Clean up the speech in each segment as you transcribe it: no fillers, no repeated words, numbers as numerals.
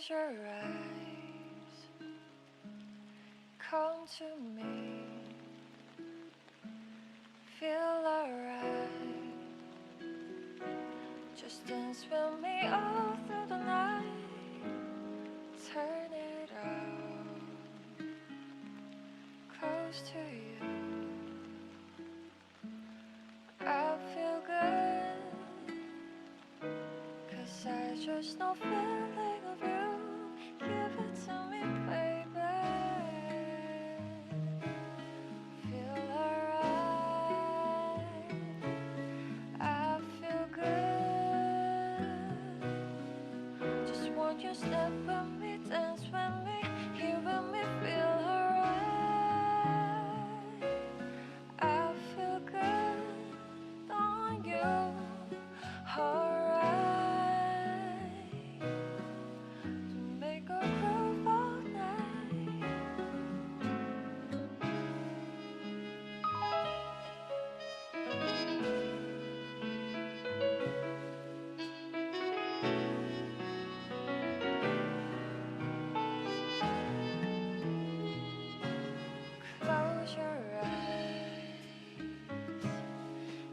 Close your eyes, come to me, feel alright. Just dance with me all through the night. Turn it on, close to you. I feel good, 'cause I just know feeling of you. Give it to me, baby. Feel alright. I feel good. Just want you step with me, dance with me, here with me, feel alright. I feel good on you, alright. To make a groove all night. Close your eyes,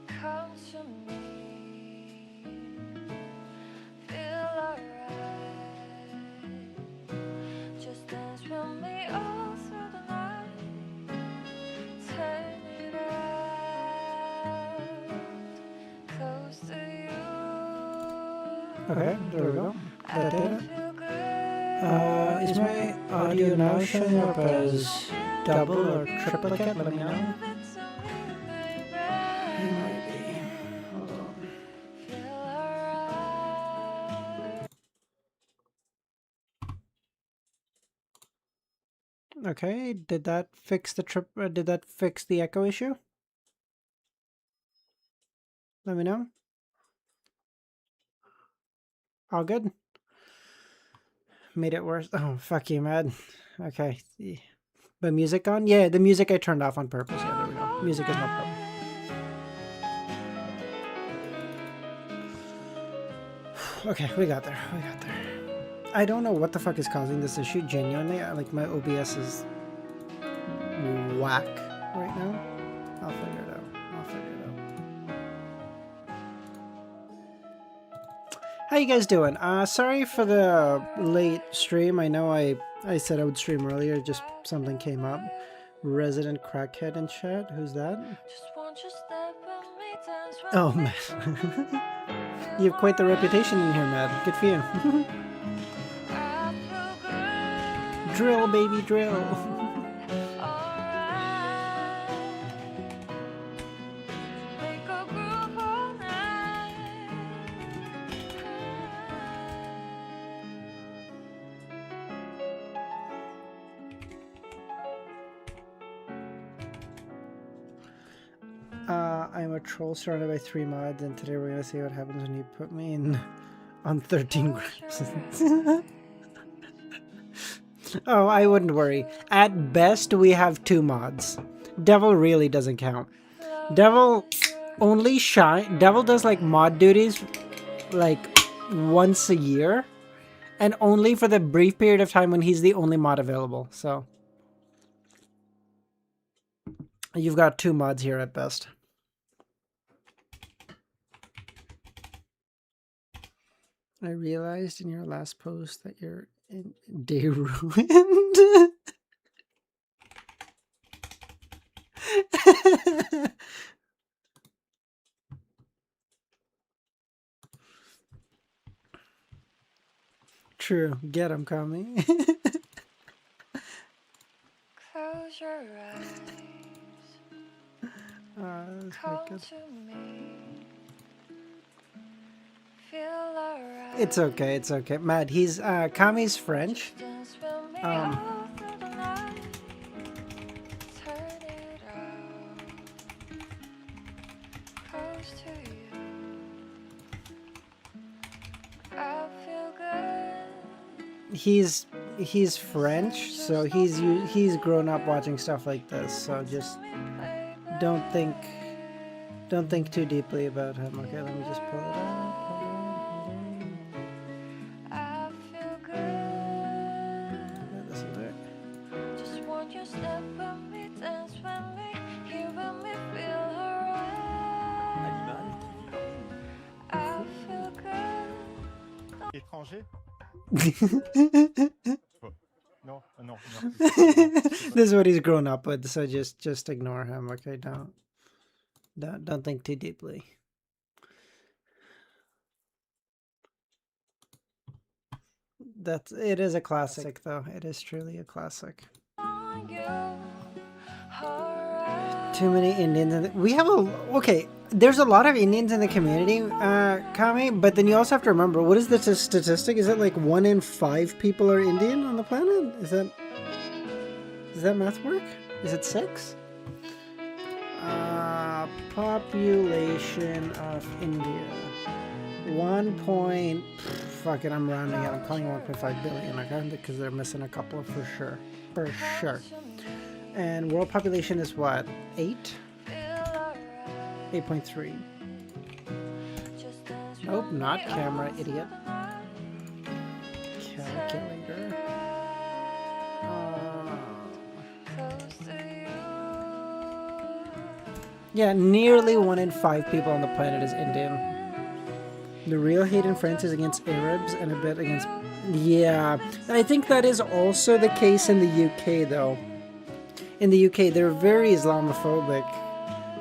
come to me, feel alright. Just dance with me all through the night. Turn it out, close to you. Okay, there we go. That did it. Feel good. Is my audio now showing up as double or triplicate? Let me know. It might be. Hold on. Okay, did that fix the did that fix the echo issue? Let me know. All good. Made it worse. Oh, fuck you, man. Okay. The music on? Yeah, the music I turned off on purpose. Yeah, there we go. Music is no problem. Okay, we got there. We got there. I don't know what the fuck is causing this issue. Genuinely, like my OBS is whack right now. I'll figure it out. I'll figure it out. How you guys doing? Sorry for the late stream. I know I said I would stream earlier. Just something came up. Resident crackhead in chat. Who's that? Oh man. You have quite the reputation in here, Matt. Good for you. Drill, baby, drill. I'm a troll surrounded by 3 mods, and today we're gonna see what happens when you put me in on 13 grams. Oh, I wouldn't worry. At best, we have 2 mods. Devil really doesn't count. Devil only shine. Devil does like mod duties like once a year, and only for the brief period of time when he's the only mod available. So you've got 2 mods here at best. I realized in your last post that you're in day ruined. True. Get him coming. Close your eyes. Come to me. Feel alright. It's okay. It's okay. Matt, he's Kami's French. He's French, so he's grown up watching stuff like this. So just don't think too deeply about him. Okay, let me just pull it up. Hold on. Étranger? Non, non, This is what he's grown up with, so just ignore him. Okay, don't think too deeply. It is a classic though. It is truly a classic. Too many Indians we have okay. There's a lot of Indians in the community, Kami, but then you also have to remember, what is the statistic? Is it like 1 in 5 people are Indian on the planet? Does that math work? Is it 6? Population of India. 1 point... Fuck it, I'm rounding it. I'm calling it 1.5 billion, okay? Because they're missing a couple for sure. For sure. And world population is what? 8? 8.3. Nope, not camera, idiot. Calculator. Yeah, nearly 1 in 5 people on the planet is Indian. The real hate in France is against Arabs and a bit against... Yeah, I think that is also the case in the UK, though. In the UK, they're very Islamophobic.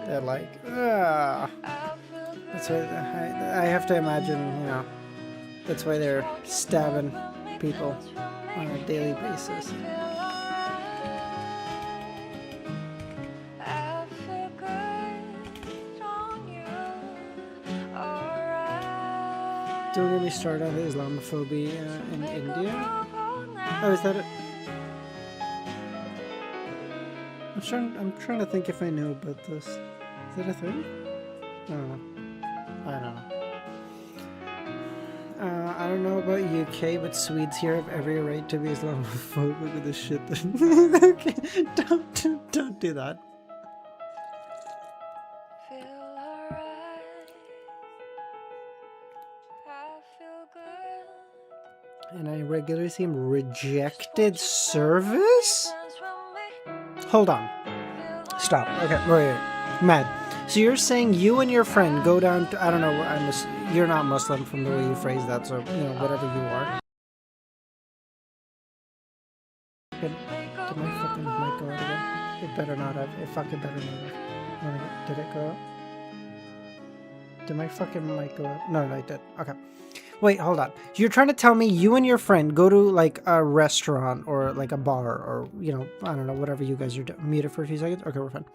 They're like, ugh. That's why I have to imagine, you know, that's why they're stabbing people on a daily basis. Don't get me started on the Islamophobia in India. Oh, is that it? I'm trying to think if I know about this. Is that a thing? I don't know. I don't know about UK, but Swedes here have every right to be Islamophobic with this shit. Okay, don't do that. And I regularly see him rejected service? Hold on. Stop. Okay, wait. Mad. So you're saying you and your friend go down to, I don't know, you're not Muslim from the way you phrase that, so, you know, whatever you are. Did my fucking mic go out again? It better not have. It fucking better not have. Did it go out? Did my fucking mic go out? No, it did. Okay. Wait, hold on. You're trying to tell me you and your friend go to, like, a restaurant or, like, a bar or, you know, I don't know, whatever you guys are doing. Mute it for a few seconds? Okay, we're fine.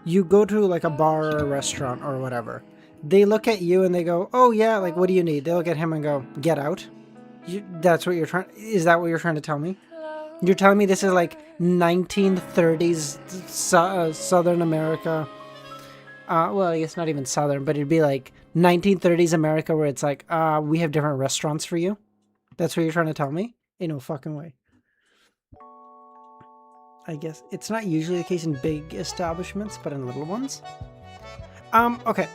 You go to, like, a bar or a restaurant or whatever. They look at you and they go, oh, yeah, like, what do you need? They look at him and go, get out? That's what you're trying... Is that what you're trying to tell me? You're telling me this is, like, 1930s Southern America... well, I guess not even Southern, but it'd be like 1930s America where it's like, we have different restaurants for you. That's what you're trying to tell me? Ain't no fucking way. I guess it's not usually the case in big establishments, but in little ones. Okay.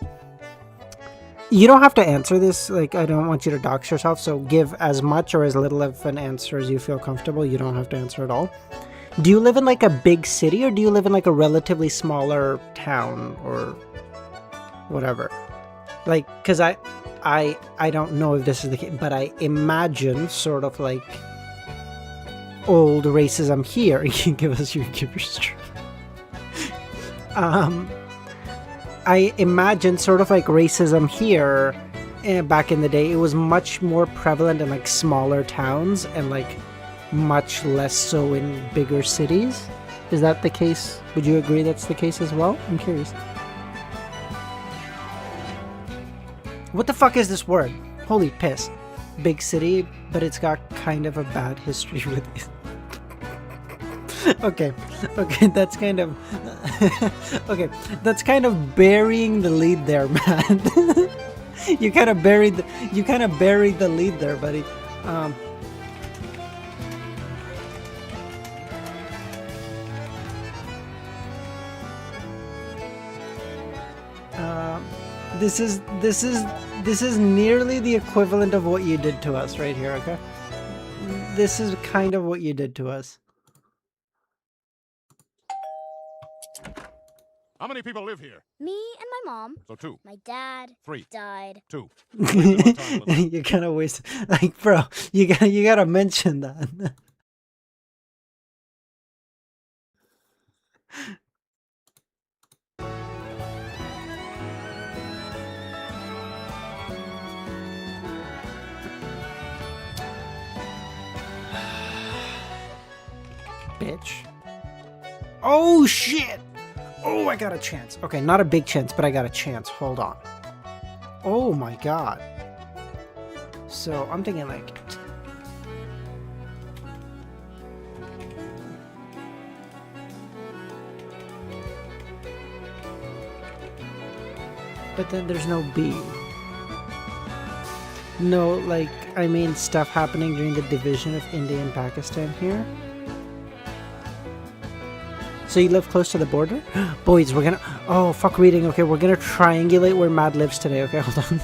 You don't have to answer this. Like, I don't want you to dox yourself, so give as much or as little of an answer as you feel comfortable. You don't have to answer at all. Do you live in like a big city or do you live in like a relatively smaller town or whatever? Like, cause I don't know if this is the case, but I imagine sort of like old racism here. You can give your stream. I imagine sort of like racism here back in the day. It was much more prevalent in like smaller towns and like much less so in bigger cities. Is that the case? Would you agree that's the case as well? I'm curious. What the fuck is this word? Holy piss. Big city, but it's got kind of a bad history with it. Okay, that's kind of... okay, that's kind of burying the lead there, man. You kind of buried the lead there, buddy. This is nearly the equivalent of what you did to us right here, okay? This is kind of what you did to us. How many people live here? Me and my mom. So 2. My dad 3. died. 2. Wasted my time with it. You kind of waste, like, bro. You gotta mention that. Bitch. Oh shit! Oh, I got a chance. Okay, not a big chance, but I got a chance. Hold on. Oh my god. So I'm thinking like. But then there's no B. No, like, I mean stuff happening during the division of India and Pakistan here. So you live close to the border? Boys, we're gonna... Oh, fuck reading. Okay, we're gonna triangulate where Mad lives today. Okay, hold on.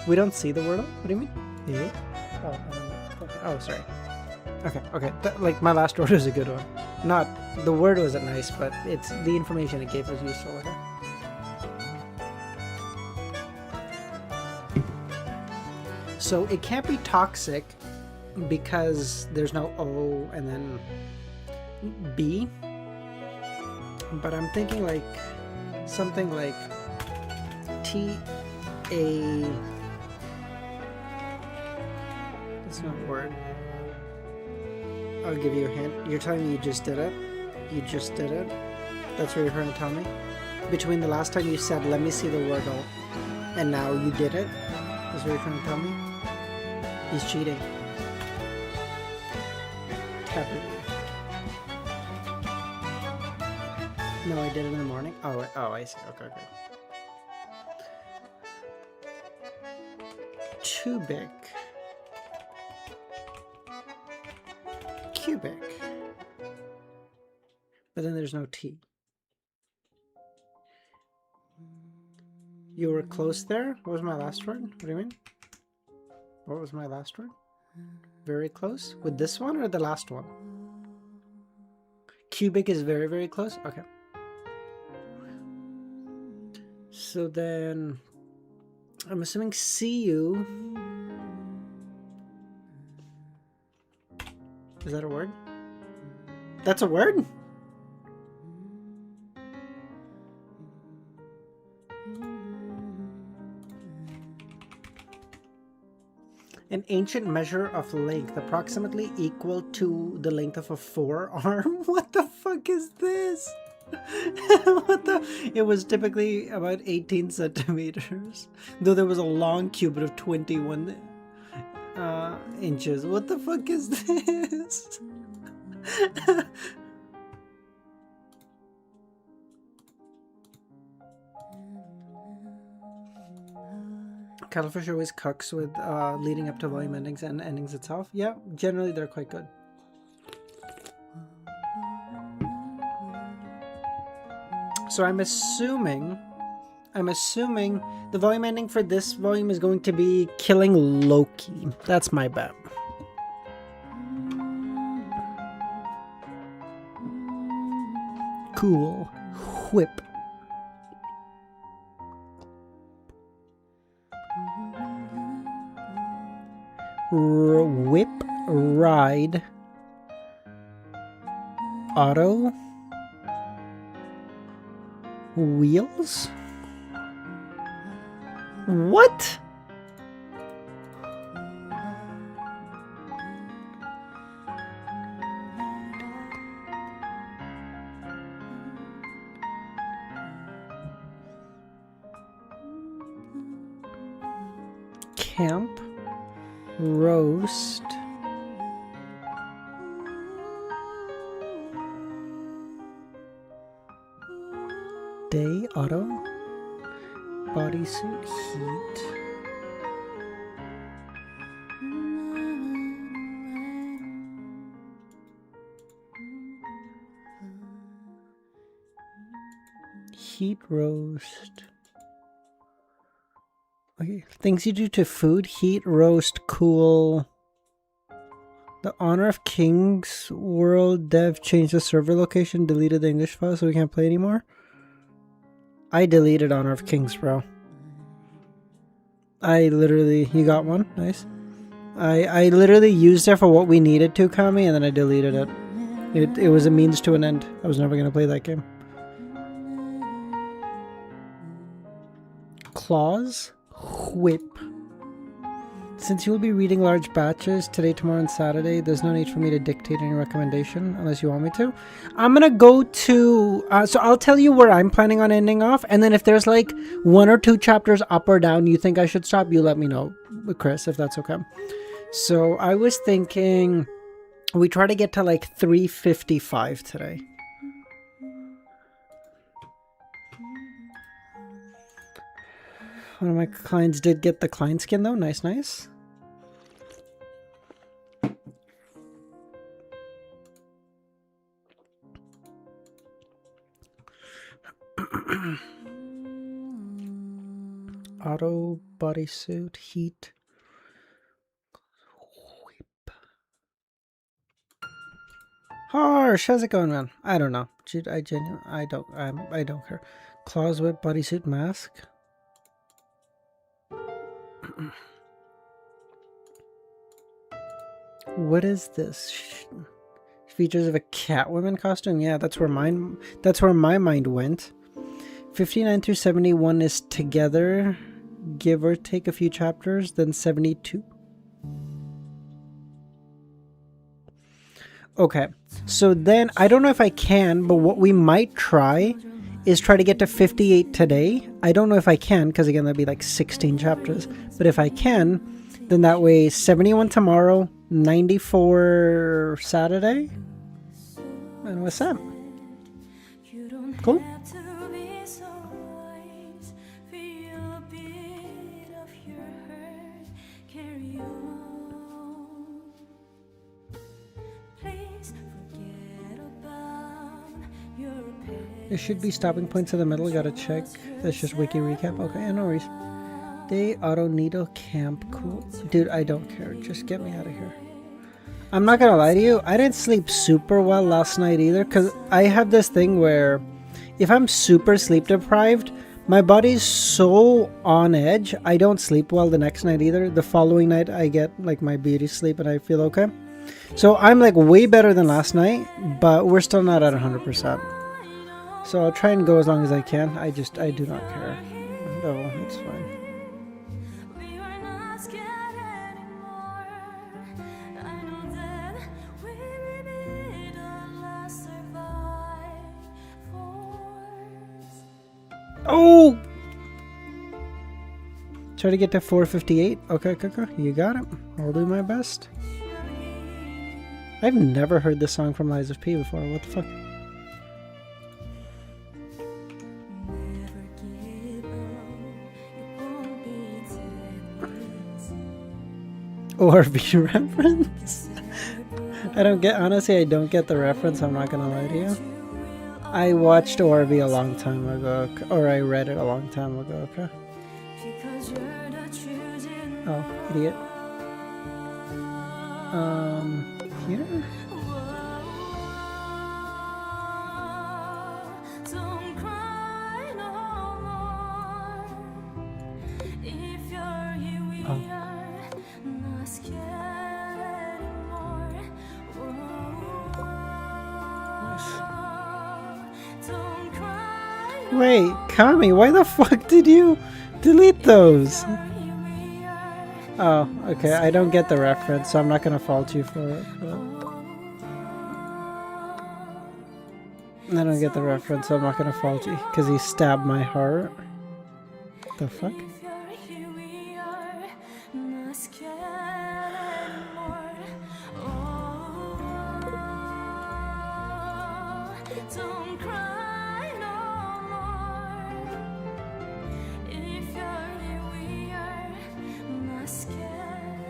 We don't see the word? What do you mean? Yeah? Oh, I don't know. Okay. Oh, sorry. Okay. Like, my last word was a good one. Not... The word wasn't nice, but it's... The information it gave was useful. Okay? So it can't be toxic because there's no O and then B. But I'm thinking like something like T-A... That's not a word. I'll give you a hint. You're telling me you just did it? You just did it? That's what you're trying to tell me? Between the last time you said, let me see the word O, and now you did it? That's what you're trying to tell me? He's cheating. Happy. No, I did it in the morning. Oh, I see. Okay. Tubic. Cubic. But then there's no T. You were close there? What was my last word? What do you mean? What was my last word? Very close? With this one or the last one? Cubic is very, very close? Okay. So then... I'm assuming CU... Is that a word? That's a word? An ancient measure of length approximately equal to the length of a forearm? What the fuck is this? What the? It was typically about 18 centimeters. Though there was a long cubit of 21 inches. What the fuck is this? Cuttlefish always cooks with leading up to volume endings and endings itself. Yeah, generally they're quite good. So I'm assuming the volume ending for this volume is going to be killing Loki. That's my bet. Cool. Whip. Whip, ride, auto, wheels? What? Camp, roast, day, auto, bodysuit, heat, heat, roast. Okay, things you do to food: heat, roast, cool. The Honor of Kings world dev changed the server location, deleted the English file so we can't play anymore. I deleted Honor of Kings, bro. You got one? Nice. I literally used it for what we needed to, Kami, and then I deleted it. It was a means to an end. I was never going to play that game. Claws? Whip. Since you will be reading large batches today, tomorrow, and Saturday, there's no need for me to dictate any recommendation unless you want me to. I'm gonna go to... so I'll tell you where I'm planning on ending off, and then if there's like 1 or 2 chapters up or down you think I should stop, you let me know, Chris, if that's okay. So I was thinking we try to get to like 355 today. One of my clients did get the client skin though. Nice, nice. Auto bodysuit heat. Whip. Harsh, how's it going, man? I don't know. I don't care. Claws whip bodysuit mask. What is this? Features of a Catwoman costume? Yeah, that's where my mind went. 59 through 71 is together, give or take a few chapters, then 72. Okay, so then I don't know if I can, but what we might try is try to get to 58 today. I don't know if I can, because again, that'd be like 16 chapters. But if I can, then that way 71 tomorrow, 94 Saturday, and what's up? Cool. There should be stopping points in the middle. Gotta check. That's just wiki recap. Okay, no worries. Day auto needle camp. Cool. Dude, I don't care. Just get me out of here. I'm not gonna lie to you. I didn't sleep super well last night either. Because I have this thing where if I'm super sleep deprived, my body's so on edge. I don't sleep well the next night either. The following night, I get like my beauty sleep and I feel okay. So I'm like way better than last night. But we're still not at 100%. So I'll try and go as long as I can. I do not care. No, it's fine. Oh! Try to get to 458. Okay, Kaka, you got it. I'll do my best. I've never heard this song from Lies of P before. What the fuck? ORV reference? Honestly, I don't get the reference, I'm not gonna lie to you. I watched ORV a long time ago, or I read it a long time ago, okay? Oh, idiot. Here? Wait, Kami, why the fuck did you delete those? Oh, okay, I don't get the reference, so I'm not gonna fault you for it. I don't get the reference, so I'm not gonna fault you, because he stabbed my heart. The fuck?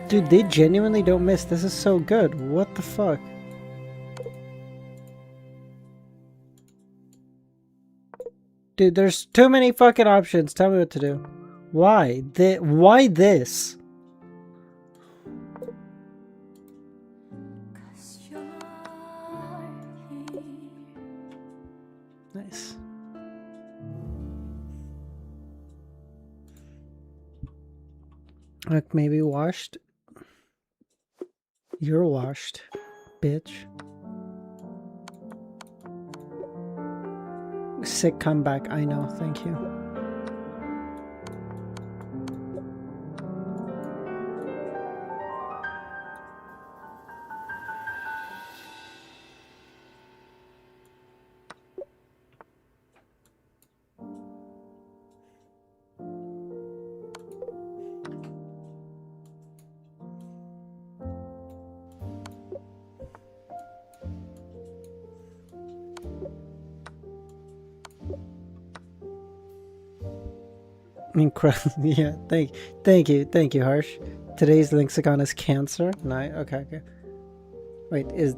Dude, they genuinely don't miss. This is so good. What the fuck? Dude, there's too many fucking options. Tell me what to do. Why? Why this? Like maybe washed. You're washed, bitch. Sick comeback, I know, thank you. Incredible. Yeah, thank you, Harsh. Today's lexicon is cancer. No, okay. Wait, is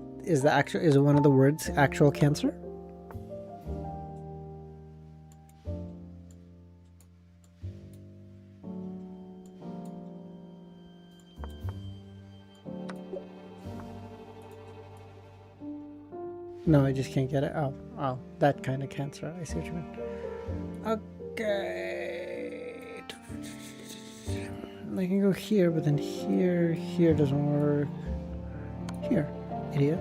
one of the words actual cancer? No, I just can't get it. Oh, that kind of cancer. I see what you mean. Okay. I can go here, but then here doesn't work. Here, idiot.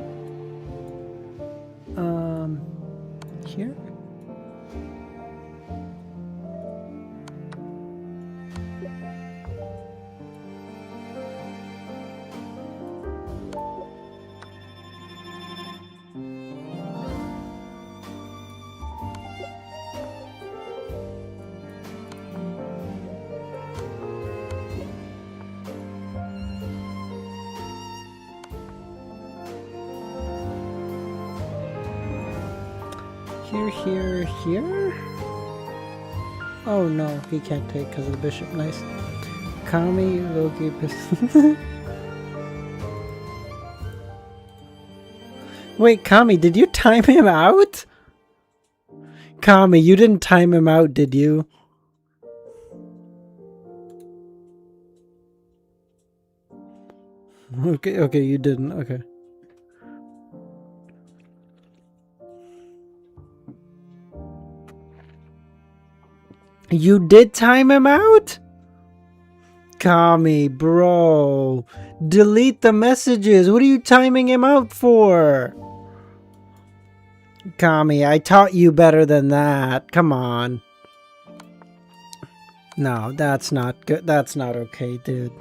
Here? Here? Oh no, he can't take because of the bishop. Nice. Kami, Loki, Wait, Kami, did you time him out? Kami, you didn't time him out, did you? Okay, you didn't. Okay. You did time him out? Kami, bro. Delete the messages. What are you timing him out for? Kami, I taught you better than that. Come on. No, that's not good. That's not okay, dude.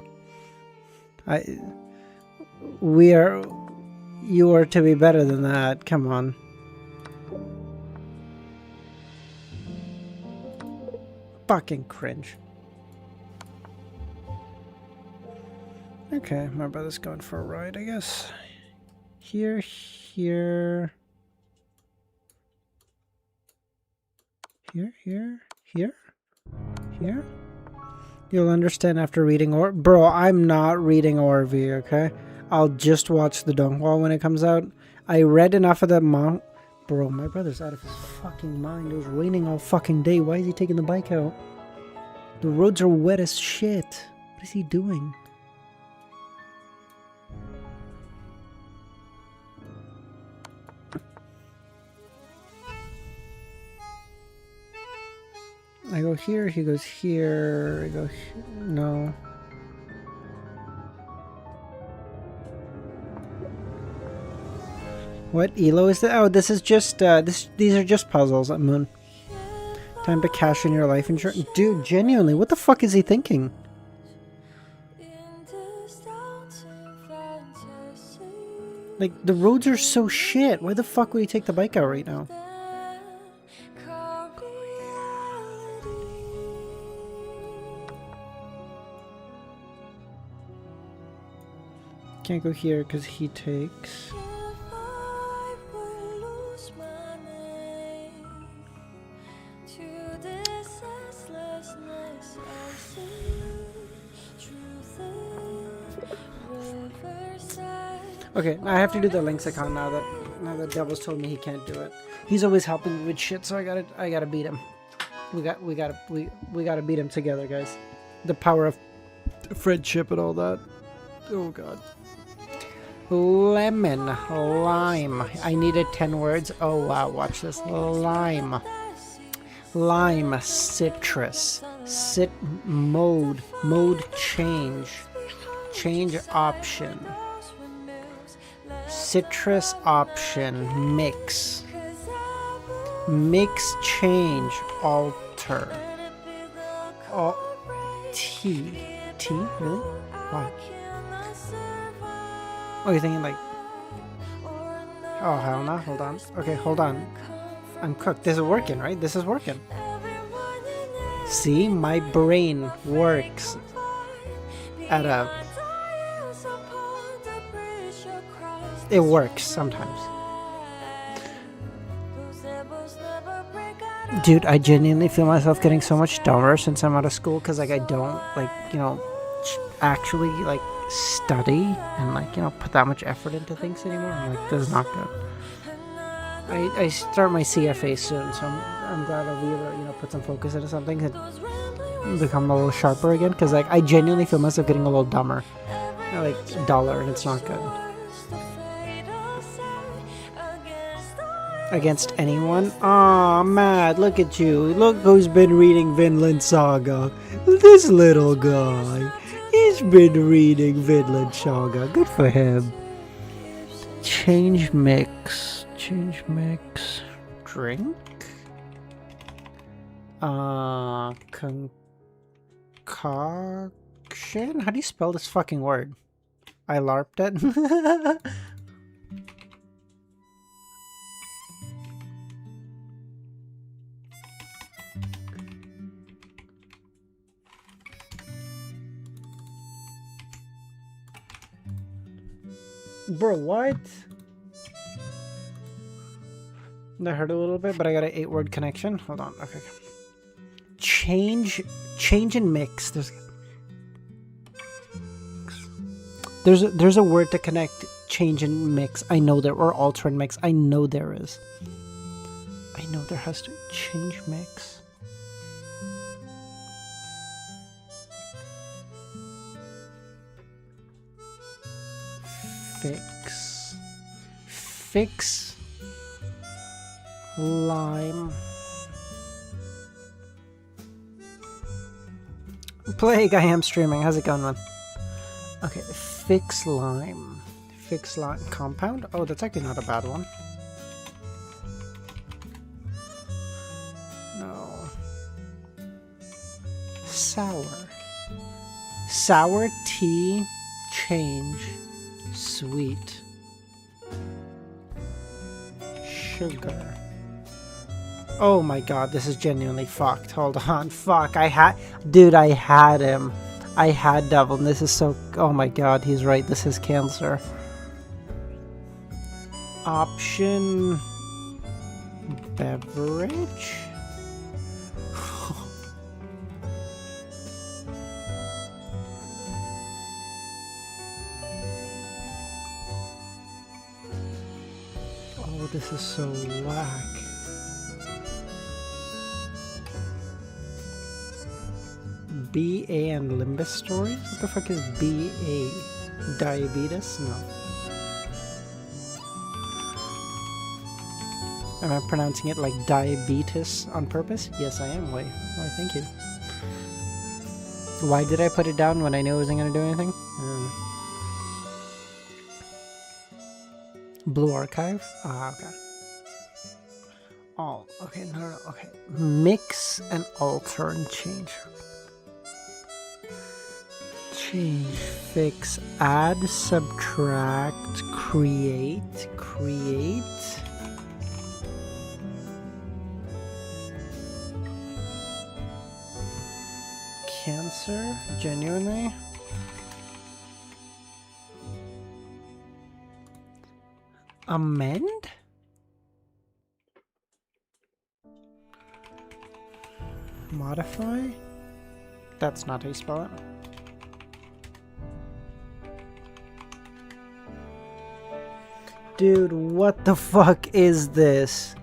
You are to be better than that. Come on. Fucking cringe. Okay, my brother's going for a ride, I guess. Here. Here. You'll understand after reading Bro, I'm not reading ORV, okay? I'll just watch the Donghua when it comes out. I read enough of the Bro, my brother's out of his fucking mind. It was raining all fucking day. Why is he taking the bike out? The roads are wet as shit. What is he doing? I go here, he goes here, I go here. No. What elo is that? Oh, this is just these are just puzzles at Moon. Time to cash in your life insurance. Dude, genuinely, what the fuck is he thinking? Like, the roads are so shit. Why the fuck would he take the bike out right now? Can't go here because he takes. Okay, I have to do the lexicon now that Devil's told me he can't do it. He's always helping me with shit, so I gotta beat him. We gotta beat him together, guys. The power of friendship and all that. Oh god. Lemon, lime. I needed 10 words. Oh wow, watch this. Lime, citrus, Sit mode change. Change option. Citrus option. Mix. Mix change alter. T. T? Really? Why? Oh, you're thinking like... Oh, hell no. Hold on. Okay, hold on. I'm cooked. This is working, right? This is working. See? My brain works at a... It works sometimes. Dude, I genuinely feel myself getting so much dumber since I'm out of school because, like, I don't, like, you know, actually, like, study and, like, you know, put that much effort into things anymore. I'm like, this is not good. I start my CFA soon, so I'm glad I'll be able to, you know, put some focus into something and become a little sharper again because, like, I genuinely feel myself getting a little dumber. Like, duller, and it's not good. Against anyone? Aw, Matt, look at you. Look who's been reading Vinland Saga. This little guy. He's been reading Vinland Saga. Good for him. Change mix. Change mix. Drink? Concoction? How do you spell this fucking word? I LARPed it. Bro, what? I heard a little bit, but I got an 8-word connection. Hold on. Okay. Change and mix. There's a word to connect change and mix. I know there, or alter and mix. I know there is. I know there has to change mix. Fix lime. Plague, I am streaming. How's it going, man? Okay, fix lime. Fix lime compound? Oh, that's actually not a bad one. No. Sour. Sour tea change sweet. Sugar. Oh my god, this is genuinely fucked. Hold on. Fuck, Dude, I had him. I had Devil, and this is so... Oh my god, he's right. This is cancer. Option... Beverage? Oh, this is so whack. BA and Limbus stories? What the fuck is BA? Diabetes? No. Am I pronouncing it like diabetes on purpose? Yes, I am. Why, thank you. Why did I put it down when I knew it wasn't going to do anything? Blue Archive? Ah, okay. Oh, okay, no, okay. Mix and alter and change. Change, fix, add, subtract, create. Cancer? Genuinely? Amend? Modify? That's not how you spell it. Dude, what the fuck is this?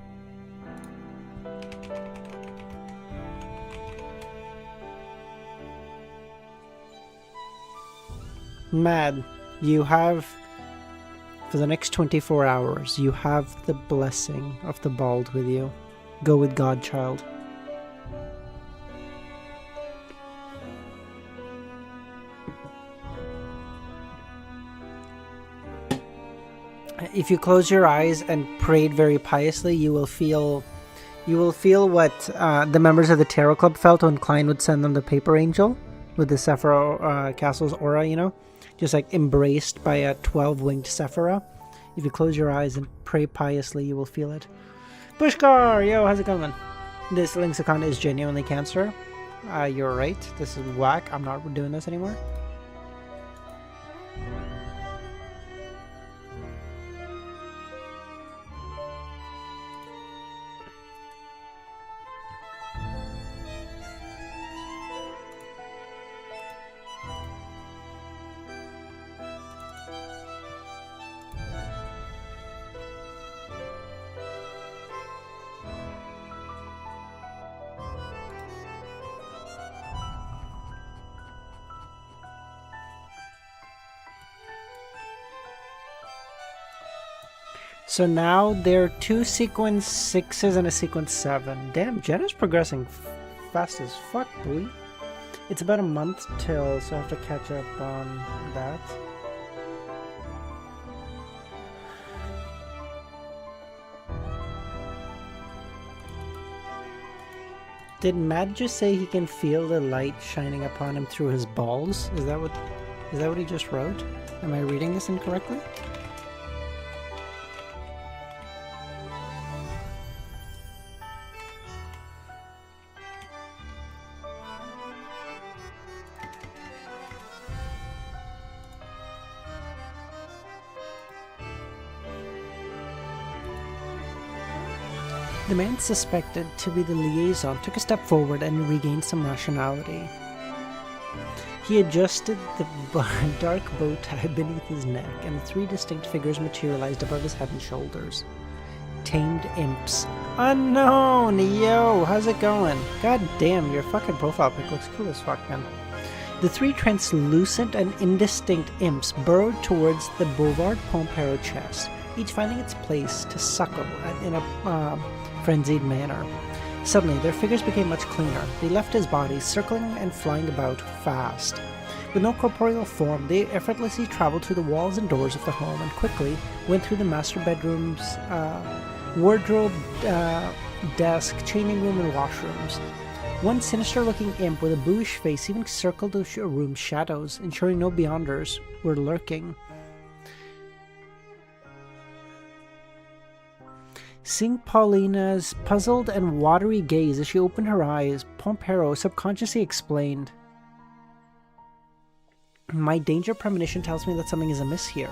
Mad, you have, for the next 24 hours, you have the blessing of the bald with you. Go with God, child. If you close your eyes and prayed very piously, you will feel what the members of the Tarot Club felt when Klein would send them the paper angel with the Sephira Castle's aura, you know? Just like embraced by a 12-winged Sephira. If you close your eyes and pray piously, you will feel it. Pushkar! Yo, how's it going? This Lexicon is genuinely cancer. You're right. This is whack. I'm not doing this anymore. So now there are 2 sequence 6s and a sequence 7. Damn, Jenna's progressing fast as fuck, boy. It's about a month till, so I have to catch up on that. Did Matt just say he can feel the light shining upon him through his balls? Is that what he just wrote? Am I reading this incorrectly? The man suspected to be the liaison took a step forward and regained some rationality. He adjusted the dark bow tie beneath his neck, and the 3 distinct figures materialized above his head and shoulders. Tamed imps. Unknown! Yo, how's it going? God damn, your fucking profile pic looks cool as fuck, man. The 3 translucent and indistinct imps burrowed towards the Bouvard Pompero chest, each finding its place to suckle in a frenzied manner. Suddenly, their figures became much cleaner. They left his body, circling and flying about fast. With no corporeal form, they effortlessly traveled through the walls and doors of the home and quickly went through the master bedroom's wardrobe, desk, changing room, and washrooms. One sinister-looking imp with a bluish face even circled the room's shadows, ensuring no beyonders were lurking. Seeing Paulina's puzzled and watery gaze as she opened her eyes, Pompero subconsciously explained, "My danger premonition tells me that something is amiss here.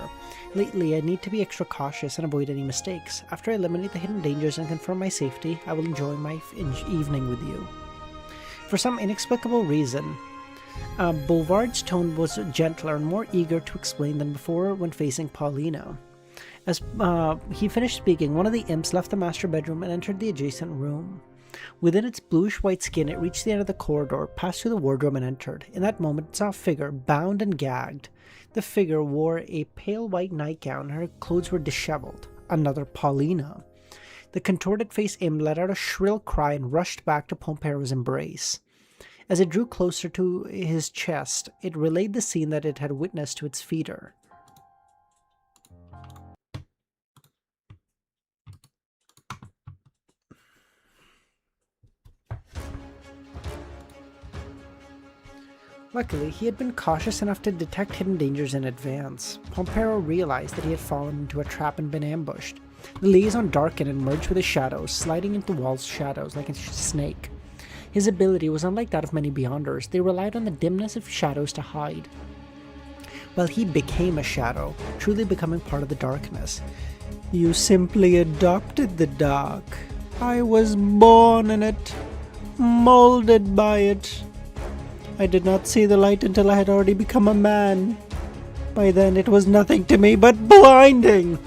Lately, I need to be extra cautious and avoid any mistakes. After I eliminate the hidden dangers and confirm my safety, I will enjoy my evening with you." For some inexplicable reason, Bouvard's tone was gentler and more eager to explain than before when facing Paulina. As he finished speaking, one of the imps left the master bedroom and entered the adjacent room. Within its bluish-white skin, it reached the end of the corridor, passed through the wardrobe, and entered. In that moment, it saw a figure, bound and gagged. The figure wore a pale white nightgown, and her clothes were disheveled. Another Paulina. The contorted-faced imp let out a shrill cry and rushed back to Pompero's embrace. As it drew closer to his chest, it relayed the scene that it had witnessed to its feeder. Luckily, he had been cautious enough to detect hidden dangers in advance. Pompero realized that he had fallen into a trap and been ambushed. The liaison darkened and merged with the shadows, sliding into the wall's shadows like a snake. His ability was unlike that of many Beyonders. They relied on the dimness of shadows to hide. Well, he became a shadow, truly becoming part of the darkness. "You simply adopted the dark. I was born in it, molded by it. I did not see the light until I had already become a man. By then it was nothing to me but blinding."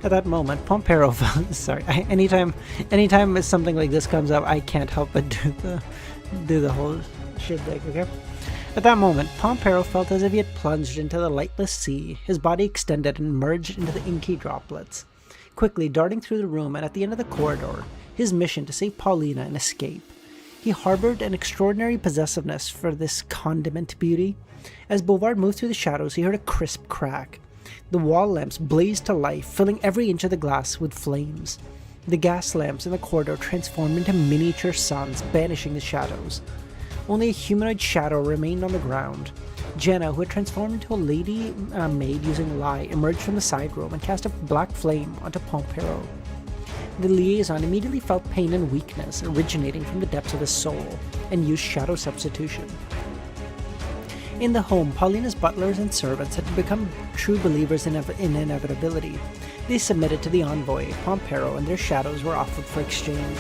At that moment, Pompero felt sorry. Anytime something like this comes up, I can't help but do the whole shit like, okay? At that moment, Pompero felt as if he had plunged into the lightless sea. His body extended and merged into the inky droplets. Quickly darting through the room and at the end of the corridor, his mission to save Paulina and escape. He harbored an extraordinary possessiveness for this condiment beauty. As Bouvard moved through the shadows, he heard a crisp crack. The wall lamps blazed to life, filling every inch of the glass with flames. The gas lamps in the corridor transformed into miniature suns, banishing the shadows. Only a humanoid shadow remained on the ground. Jenna, who had transformed into a lady maid using lye, emerged from the side room and cast a black flame onto Pompero. The liaison immediately felt pain and weakness originating from the depths of his soul, and used shadow substitution. In the home, Paulina's butlers and servants had become true believers in inevitability. They submitted to the envoy, Pompero, and their shadows were offered for exchange.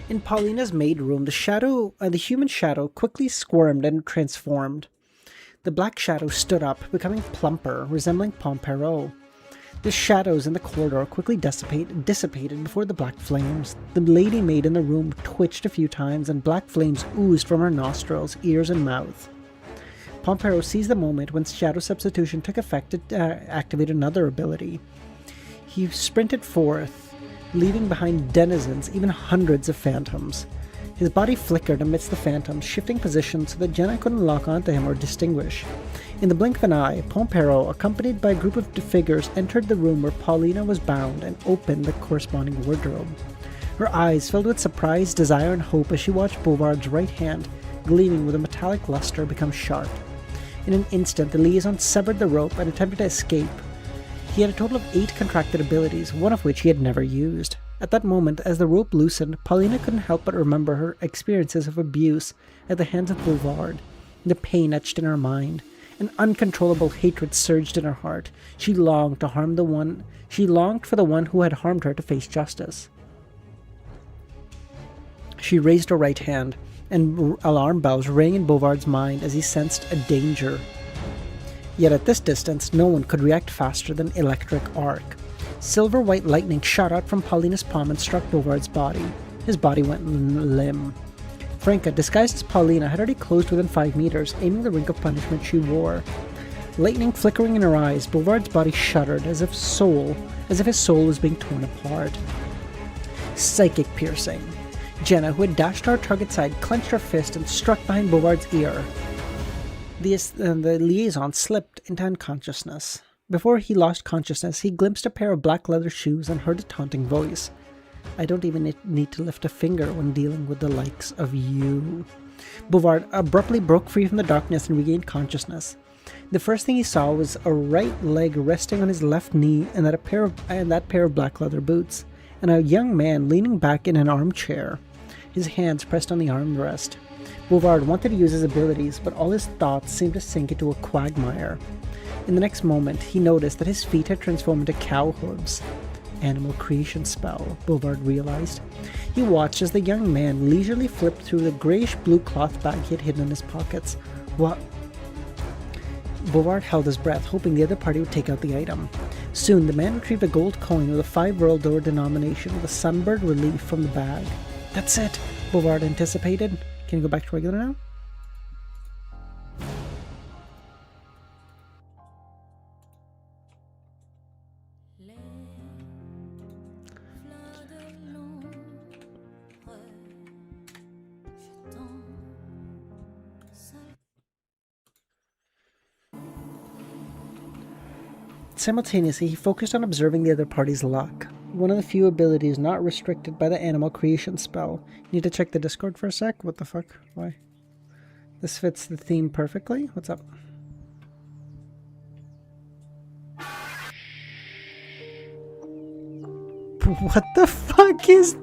In Paulina's maid room, the human shadow quickly squirmed and transformed. The black shadow stood up, becoming plumper, resembling Pompero. The shadows in the corridor quickly dissipated before the black flames. The lady maid in the room twitched a few times, and black flames oozed from her nostrils, ears, and mouth. Pompero seized the moment when shadow substitution took effect to activate another ability. He sprinted forth, leaving behind denizens, even hundreds of phantoms. His body flickered amidst the phantoms, shifting positions so that Jenna couldn't lock onto him or distinguish. In the blink of an eye, Pompero, accompanied by a group of figures, entered the room where Paulina was bound and opened the corresponding wardrobe. Her eyes filled with surprise, desire, and hope as she watched Bovard's right hand, gleaming with a metallic luster, become sharp. In an instant, the liaison severed the rope and attempted to escape. He had a total of 8 contracted abilities, one of which he had never used. At that moment, as the rope loosened, Paulina couldn't help but remember her experiences of abuse at the hands of Bouvard. The pain etched in her mind. An uncontrollable hatred surged in her heart. She longed for the one who had harmed her to face justice. She raised her right hand, and alarm bells rang in Bouvard's mind as he sensed a danger. Yet at this distance, no one could react faster than electric arc. Silver-white lightning shot out from Paulina's palm and struck Bouvard's body. His body went limp. Franca, disguised as Paulina, had already closed within 5 meters, aiming the ring of punishment she wore. Lightning flickering in her eyes, Bouvard's body shuddered as if his soul was being torn apart. Psychic piercing. Jenna, who had dashed to her target's side, clenched her fist and struck behind Bouvard's ear. The liaison slipped into unconsciousness. Before he lost consciousness, he glimpsed a pair of black leather shoes and heard a taunting voice. "I don't even need to lift a finger when dealing with the likes of you." Bouvard abruptly broke free from the darkness and regained consciousness. The first thing he saw was a right leg resting on his left knee and that pair of black leather boots, and a young man leaning back in an armchair, his hands pressed on the armrest. Bouvard wanted to use his abilities, but all his thoughts seemed to sink into a quagmire. In the next moment, he noticed that his feet had transformed into cow hooves. Animal creation spell, Bouvard realized. He watched as the young man leisurely flipped through the grayish-blue cloth bag he had hidden in his pockets. What? Bouvard held his breath, hoping the other party would take out the item. Soon, the man retrieved a gold coin with a 5 world door denomination with a sunbird relief from the bag. "That's it," Bouvard anticipated. Can you go back to regular now? Simultaneously, he focused on observing the other party's luck. One of the few abilities not restricted by the animal creation spell. Need to check the Discord for a sec? What the fuck? Why? This fits the theme perfectly? What's up? What the fuck is...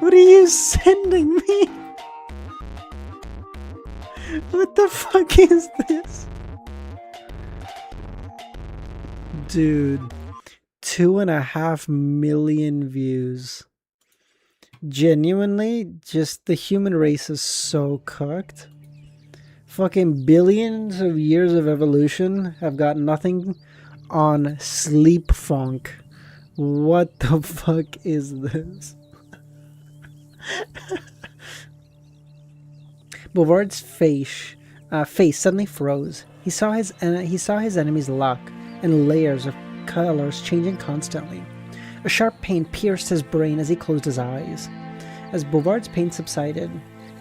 What are you sending me? What the fuck is this? Dude, 2.5 million views. Genuinely, just the human race is so cooked. Fucking billions of years of evolution have got nothing on sleep funk. What the fuck is this? Bouvard's face suddenly froze. He saw his enemy's luck and layers of colors changing constantly. A sharp pain pierced his brain as he closed his eyes. As Bouvard's pain subsided,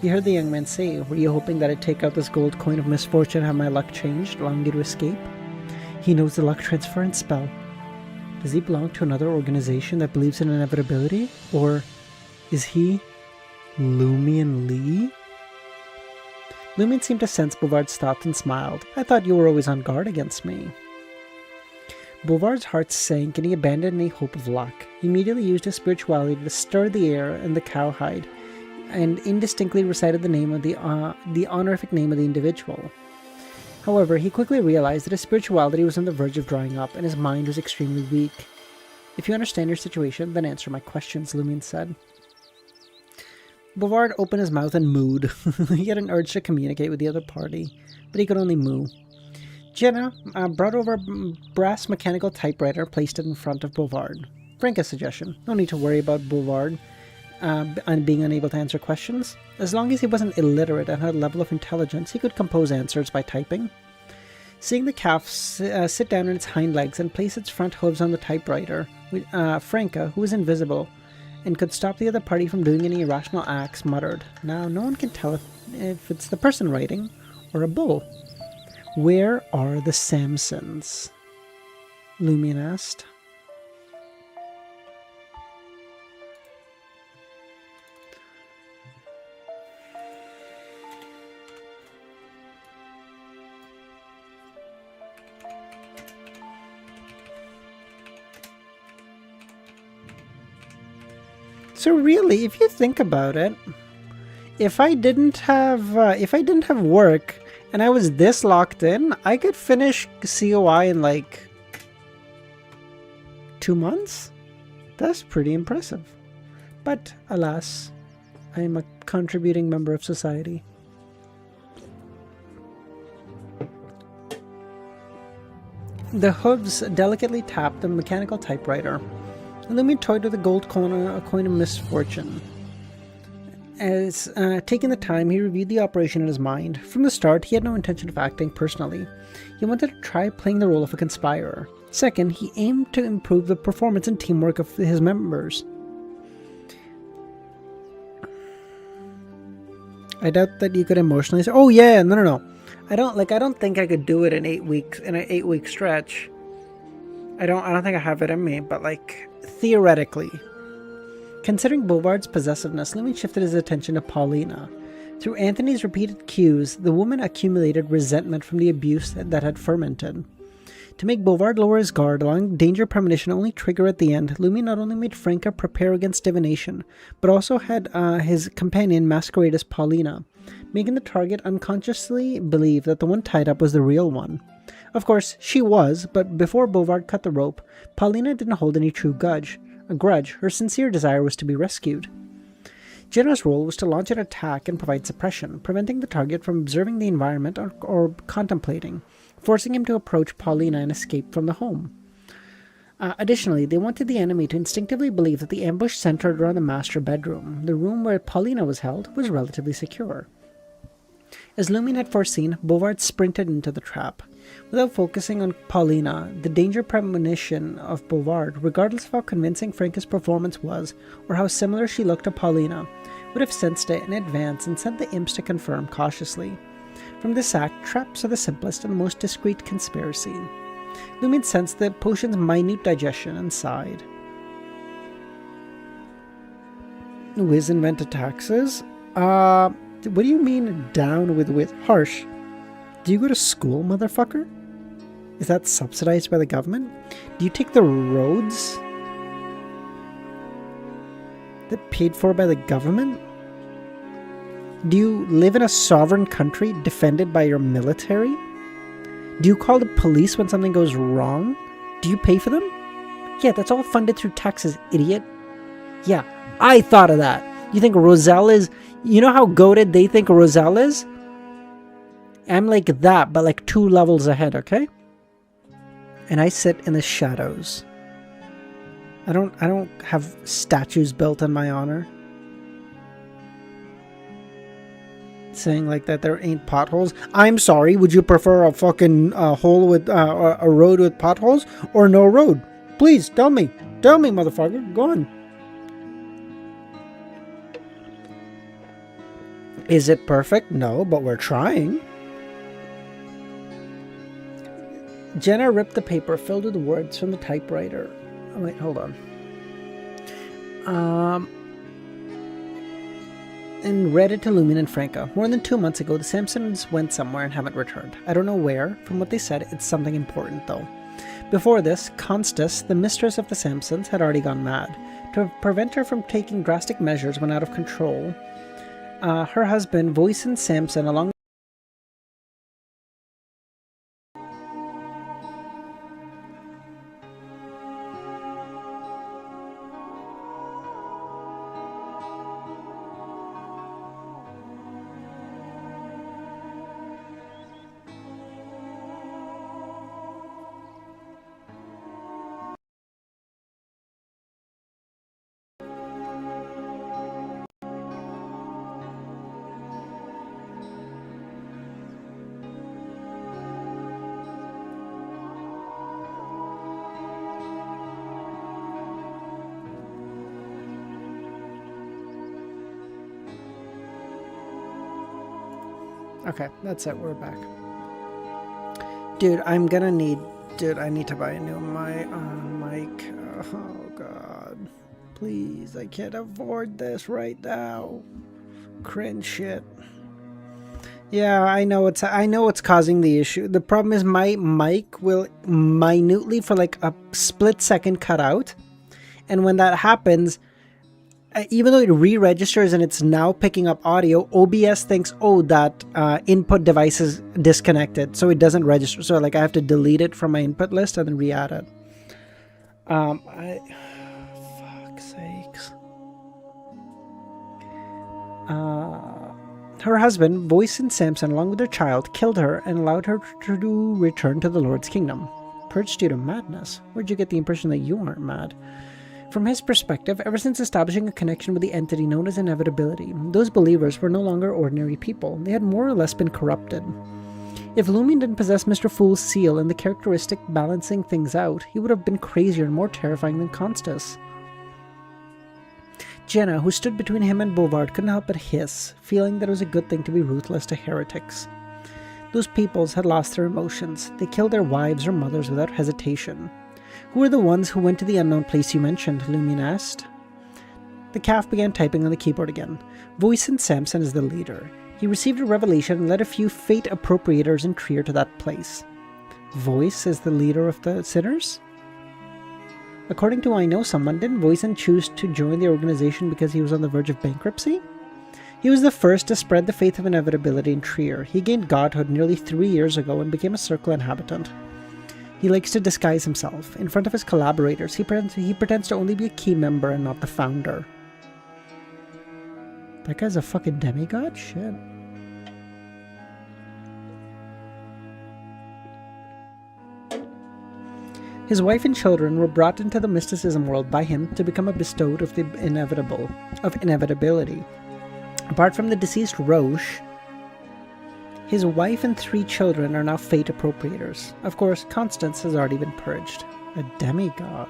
he heard the young man say, "Were you hoping that I'd take out this gold coin of misfortune and have my luck changed, allowing you to escape?" He knows the luck transference spell. Does he belong to another organization that believes in inevitability? Or is he Lumion Lee? Lumion seemed to sense Bouvard's thoughts and smiled. I thought you were always on guard against me. Bouvard's heart sank and he abandoned any hope of luck. He immediately used his spirituality to stir the air and the cowhide, and indistinctly recited the name of the honorific name of the individual. However, he quickly realized that his spirituality was on the verge of drying up, and his mind was extremely weak. If you understand your situation, then answer my questions, Lumion said. Bouvard opened his mouth and mooed. He had an urge to communicate with the other party, but he could only moo. Jenna brought over a brass mechanical typewriter and placed it in front of Bouvard. Franca's suggestion. No need to worry about Bouvard being unable to answer questions. As long as he wasn't illiterate and had a level of intelligence, he could compose answers by typing. Seeing the calf sit down on its hind legs and place its front hooves on the typewriter, Franca, who was invisible and could stop the other party from doing any irrational acts, muttered, "Now, no one can tell if it's the person writing or a bull." "Where are the Samsons?" Lumion asked. So really, if you think about it, if I didn't have work and I was this locked in, I could finish COI in like 2 months. That's pretty impressive. But alas, I am a contributing member of society. The hooves delicately tapped the mechanical typewriter. Lumion toyed with a gold coin, a coin of misfortune. As taking the time, he reviewed the operation in his mind. From the start, he had no intention of acting personally. He wanted to try playing the role of a conspirer. Second, he aimed to improve the performance and teamwork of his members. I doubt that you could emotionally say, "Oh yeah, no. I don't think I could do it in 8 weeks, in an 8-week stretch. I don't think I have it in me, but like, theoretically." Considering Bouvard's possessiveness, Lumion shifted his attention to Paulina. Through Anthony's repeated cues, the woman accumulated resentment from the abuse that had fermented. To make Bouvard lower his guard, allowing danger premonition only trigger at the end, Lumion not only made Franca prepare against divination, but also had his companion masquerade as Paulina, making the target unconsciously believe that the one tied up was the real one. Of course, she was, but before Bouvard cut the rope, Paulina didn't hold any true grudge. Her sincere desire was to be rescued. Jenna's role was to launch an attack and provide suppression, preventing the target from observing the environment or contemplating, forcing him to approach Paulina and escape from the home. Additionally, they wanted the enemy to instinctively believe that the ambush centered around the master bedroom. The room where Paulina was held was relatively secure. As Lumion had foreseen, Bouvard sprinted into the trap. Without focusing on Paulina, the danger premonition of Bouvard, regardless of how convincing Franca's performance was, or how similar she looked to Paulina, would have sensed it in advance and sent the imps to confirm cautiously. From this act, traps are the simplest and most discreet conspiracy. Lumion sensed the potion's minute digestion and sighed. Wiz invented taxes? What do you mean down with harsh? Do you go to school, motherfucker? Is that subsidized by the government? Do you take the roads that paid for by the government? Do you live in a sovereign country defended by your military? Do you call the police when something goes wrong? Do you pay for them? Yeah, that's all funded through taxes, idiot. Yeah, I thought of that. You think Roselle is... You know how goated they think Roselle is? I'm like that, but like 2 levels ahead, okay? And I sit in the shadows. I don't have statues built in my honor. Saying like that there ain't potholes. I'm sorry, would you prefer a fucking hole with a road with potholes or no road? Please tell me, motherfucker. Go on. Is it perfect? No, but we're trying. Jenna ripped the paper filled with words from the typewriter. Oh, wait, hold on. And read it to Lumion and Franca. More than 2 months ago, the Sampsons went somewhere and haven't returned. I don't know where. From what they said, it's something important, though. Before this, Constance, the mistress of the Sampsons, had already gone mad. To prevent her from taking drastic measures when out of control, her husband, Voisin Sampson, along Okay, that's it. We're back. Dude, I need to buy a new mic. Oh, God. Please, I can't afford this right now. Cringe shit. Yeah, I know it's causing the issue. The problem is my mic will minutely for like a split second cut out. And when that happens, even though it re-registers and it's now picking up audio, OBS thinks, oh, that input device is disconnected, so it doesn't register. So like I have to delete it from my input list and then re-add it. Fuck's sakes. Her husband, Voisin Sampson, along with their child, killed her and allowed her to return to the Lord's kingdom. Purged due to madness. Where'd you get the impression that you aren't mad? From his perspective, ever since establishing a connection with the entity known as inevitability, those believers were no longer ordinary people. They had more or less been corrupted. If Lumion didn't possess Mr. Fool's seal and the characteristic balancing things out, he would have been crazier and more terrifying than Constance. Jenna, who stood between him and Bovard, couldn't help but hiss, feeling that it was a good thing to be ruthless to heretics. Those peoples had lost their emotions. They killed their wives or mothers without hesitation. Who are the ones who went to the unknown place you mentioned? Lumion asked. The calf began typing on the keyboard again. Voisin Sampson is the leader. He received a revelation and led a few fate appropriators in Trier to that place. Voice is the leader of the sinners? According to I Know Someone, didn't Voisin choose to join the organization because he was on the verge of bankruptcy? He was the first to spread the faith of inevitability in Trier. He gained godhood nearly 3 years ago and became a circle inhabitant. He likes to disguise himself. In front of his collaborators, he pretends to only be a key member and not the founder. That guy's a fucking demigod? Shit. His wife and children were brought into the mysticism world by him to become a bestowed of the inevitability. Apart from the deceased Roche, his wife and 3 children are now fate appropriators. Of course, Constance has already been purged. A demigod.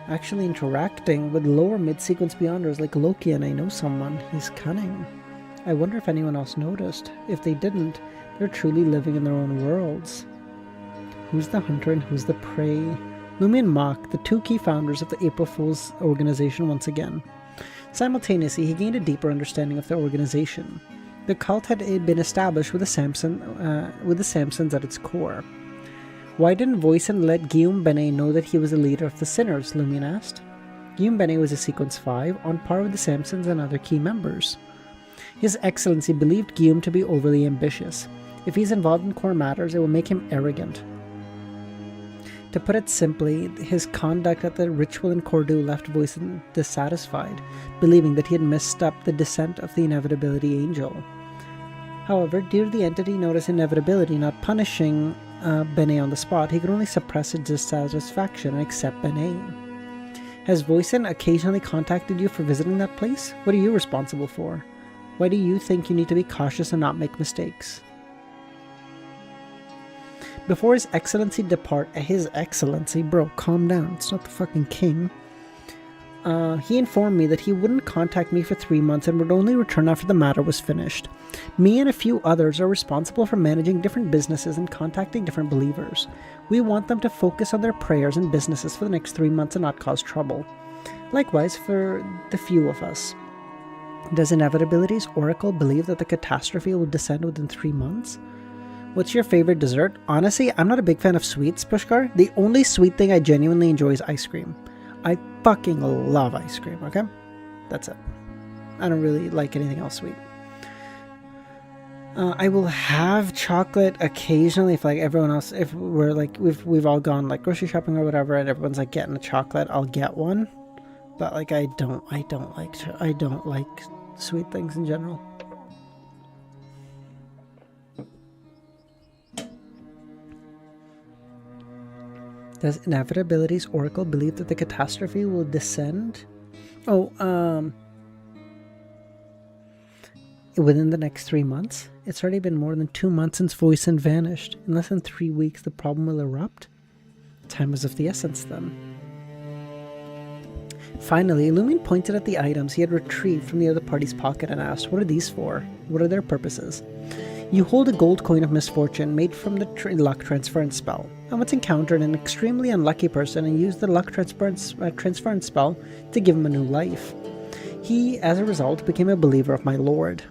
Actually interacting with lower mid-sequence beyonders like Loki and I Know Someone. He's cunning. I wonder if anyone else noticed. If they didn't, they're truly living in their own worlds. Who's the hunter and who's the prey? Lumi and Mock, the 2 key founders of the April Fool's organization once again. Simultaneously, he gained a deeper understanding of the organization. The cult had been established with the Sampsons at its core. Why didn't Voisin let Guillaume Benet know that he was the leader of the sinners? Lumion asked. Guillaume Benet was a Sequence 5, on par with the Sampsons and other key members. His Excellency believed Guillaume to be overly ambitious. If he's involved in core matters, it will make him arrogant. To put it simply, his conduct at the ritual in Cordoue left Voisin dissatisfied, believing that he had messed up the descent of the inevitability angel. However, due to the entity known as inevitability not punishing Benet on the spot, he could only suppress his dissatisfaction and accept Benet. Has Voisin occasionally contacted you for visiting that place? What are you responsible for? Why do you think you need to be cautious and not make mistakes? Before His Excellency depart, His Excellency, bro, calm down, it's not the fucking king. He informed me that he wouldn't contact me for 3 months and would only return after the matter was finished. Me and a few others are responsible for managing different businesses and contacting different believers. We want them to focus on their prayers and businesses for the next 3 months and not cause trouble. Likewise, for the few of us. Does Inevitability's oracle believe that the catastrophe will descend within 3 months? What's your favorite dessert? Honestly, I'm not a big fan of sweets, Pushkar. The only sweet thing I genuinely enjoy is ice cream. I fucking love ice cream, okay? That's it. I don't really like anything else sweet. I will have chocolate occasionally if like everyone else, if we're like, we've all gone like grocery shopping or whatever and everyone's like getting a chocolate, I'll get one. But like I don't like sweet things in general. Does Inevitability's oracle believe that the catastrophe will descend? Within the next 3 months? It's already been more than 2 months since Voisin vanished. In less than 3 weeks, the problem will erupt? Time is of the essence, then. Finally, Lumin pointed at the items he had retrieved from the other party's pocket and asked, "What are these for? What are their purposes?" You hold a gold coin of misfortune made from the luck transference spell. And once encountered an extremely unlucky person and used the luck transference spell to give him a new life. He, as a result, became a believer of my lord.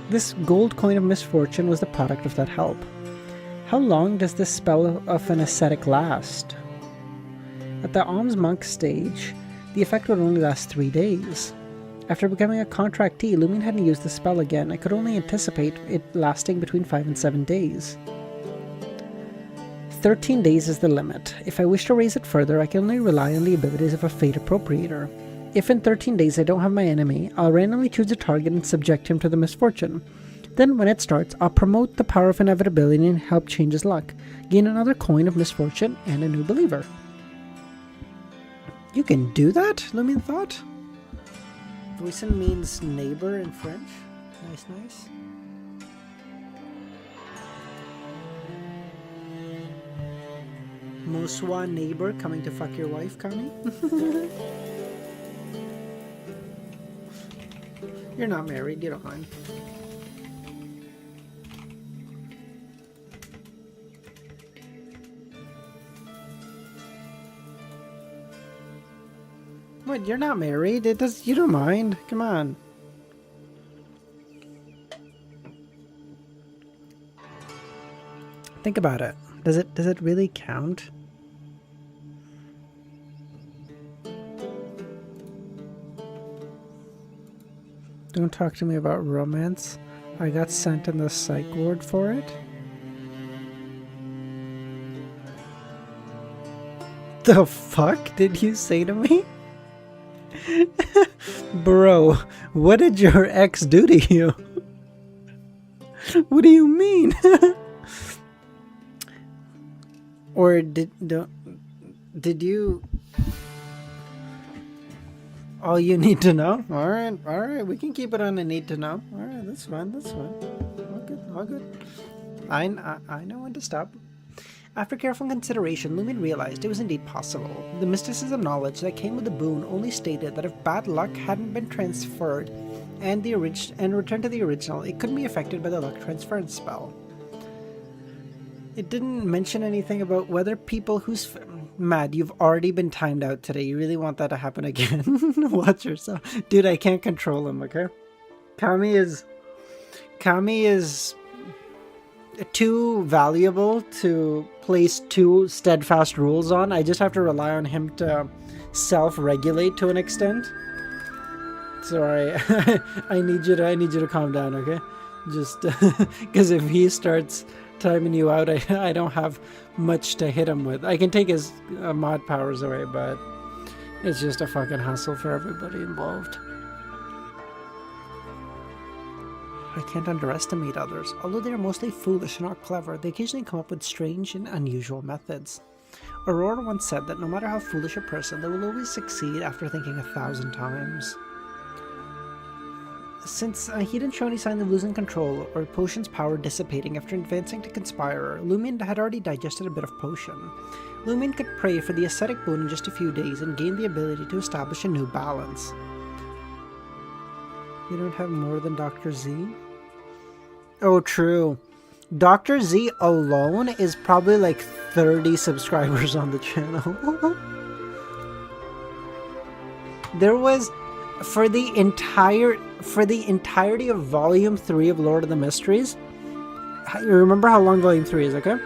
This gold coin of misfortune was the product of that help. How long does this spell of an ascetic last? At the alms monk stage, the effect would only last 3 days. After becoming a contractee, Lumin hadn't used the spell again. I could only anticipate it lasting between 5 and 7 days. 13 days is the limit. If I wish to raise it further, I can only rely on the abilities of a Fate Appropriator. If in 13 days I don't have my enemy, I'll randomly choose a target and subject him to the misfortune. Then when it starts, I'll promote the power of inevitability and help change his luck, gain another coin of misfortune, and a new believer. You can do that? Lumin thought. Voisin means neighbor in French. Nice, nice. Moswa neighbor coming to fuck your wife, Kami? You're not married, you don't mind. What, you're not married? You don't mind? Come on. Think about it. Does it really count? Don't talk to me about romance. I got sent in the psych ward for it. The fuck did you say to me? Bro, what did your ex do to you? What do you mean? Or did you... All you need to know? Alright, we can keep it on a need to know. Alright, that's fine. All good. I know when to stop. After careful consideration, Lumin realized it was indeed possible. The mysticism knowledge that came with the boon only stated that if bad luck hadn't been transferred and returned to the original, it couldn't be affected by the luck transference spell. It didn't mention anything about whether people who's... Mad, you've already been timed out today. You really want that to happen again? Watch yourself. Dude, I can't control him, okay? Kami is too valuable to place 2 steadfast rules on. I just have to rely on him to self-regulate to an extent. Sorry, I need you to calm down, okay? Just because if he starts timing you out, I don't have much to hit him with. I can take his mod powers away, but it's just a fucking hassle for everybody involved. I can't underestimate others. Although they are mostly foolish and not clever, they occasionally come up with strange and unusual methods. Aurora once said that no matter how foolish a person, they will always succeed after thinking 1,000 times. Since he didn't show any signs of losing control or potion's power dissipating after advancing to Conspirer, Lumion had already digested a bit of potion. Lumion could pray for the ascetic boon in just a few days and gain the ability to establish a new balance. You don't have more than Dr. Z? Oh, true. Dr. Z alone is probably like 30 subscribers on the channel. There was, for the entirety of Volume 3 of Lord of the Mysteries, you remember how long Volume 3 is, okay?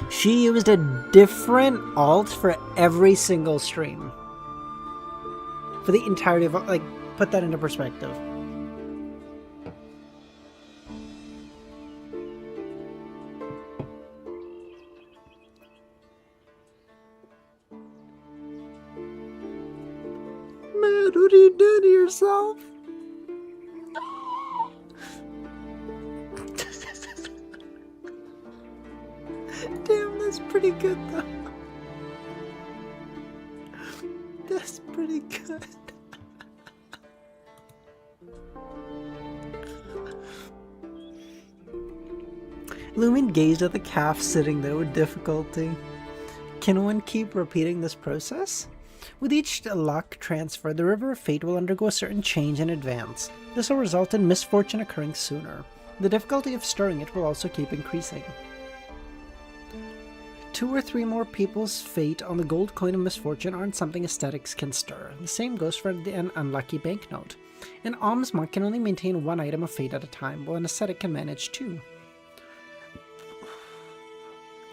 She used a different alt for every single stream. For the entirety of, like, put that into perspective. Man, what are you doing to yourself? Damn, that's pretty good though. That's pretty good. Lumion gazed at the calf sitting there with difficulty. Can one keep repeating this process? With each luck transfer, the River of Fate will undergo a certain change in advance. This will result in misfortune occurring sooner. The difficulty of stirring it will also keep increasing. 2 or 3 more people's fate on the gold coin of misfortune aren't something aesthetics can stir. The same goes for an unlucky banknote. An alms monk can only maintain 1 item of fate at a time, while an ascetic can manage 2.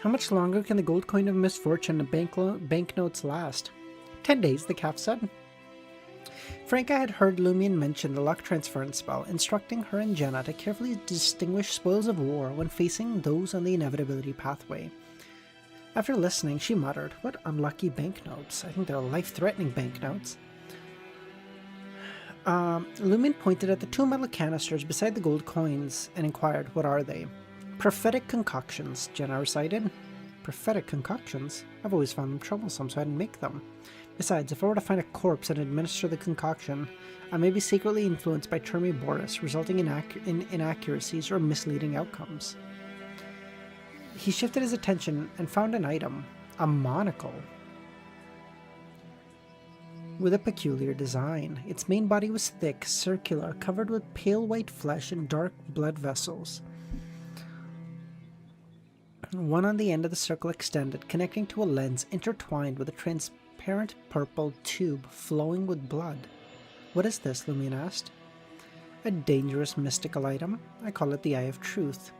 How much longer can the gold coin of misfortune and banknotes last? 10 days, the calf said. Franca had heard Lumion mention the luck transference spell, instructing her and Jenna to carefully distinguish spoils of war when facing those on the inevitability pathway. After listening, she muttered, "What unlucky banknotes? I think they're life-threatening banknotes." Lumion pointed at the 2 metal canisters beside the gold coins and inquired, "What are they?" "Prophetic concoctions," Jenna recited. "Prophetic concoctions? I've always found them troublesome, so I didn't make them. Besides, if I were to find a corpse and administer the concoction, I may be secretly influenced by Termi Boris, resulting in inaccuracies or misleading outcomes." He shifted his attention and found an item, a monocle, with a peculiar design. Its main body was thick, circular, covered with pale white flesh and dark blood vessels. One on the end of the circle extended, connecting to a lens intertwined with a transparent purple tube flowing with blood. "What is this?" Lumion asked. "A dangerous mystical item. I call it the Eye of Truth.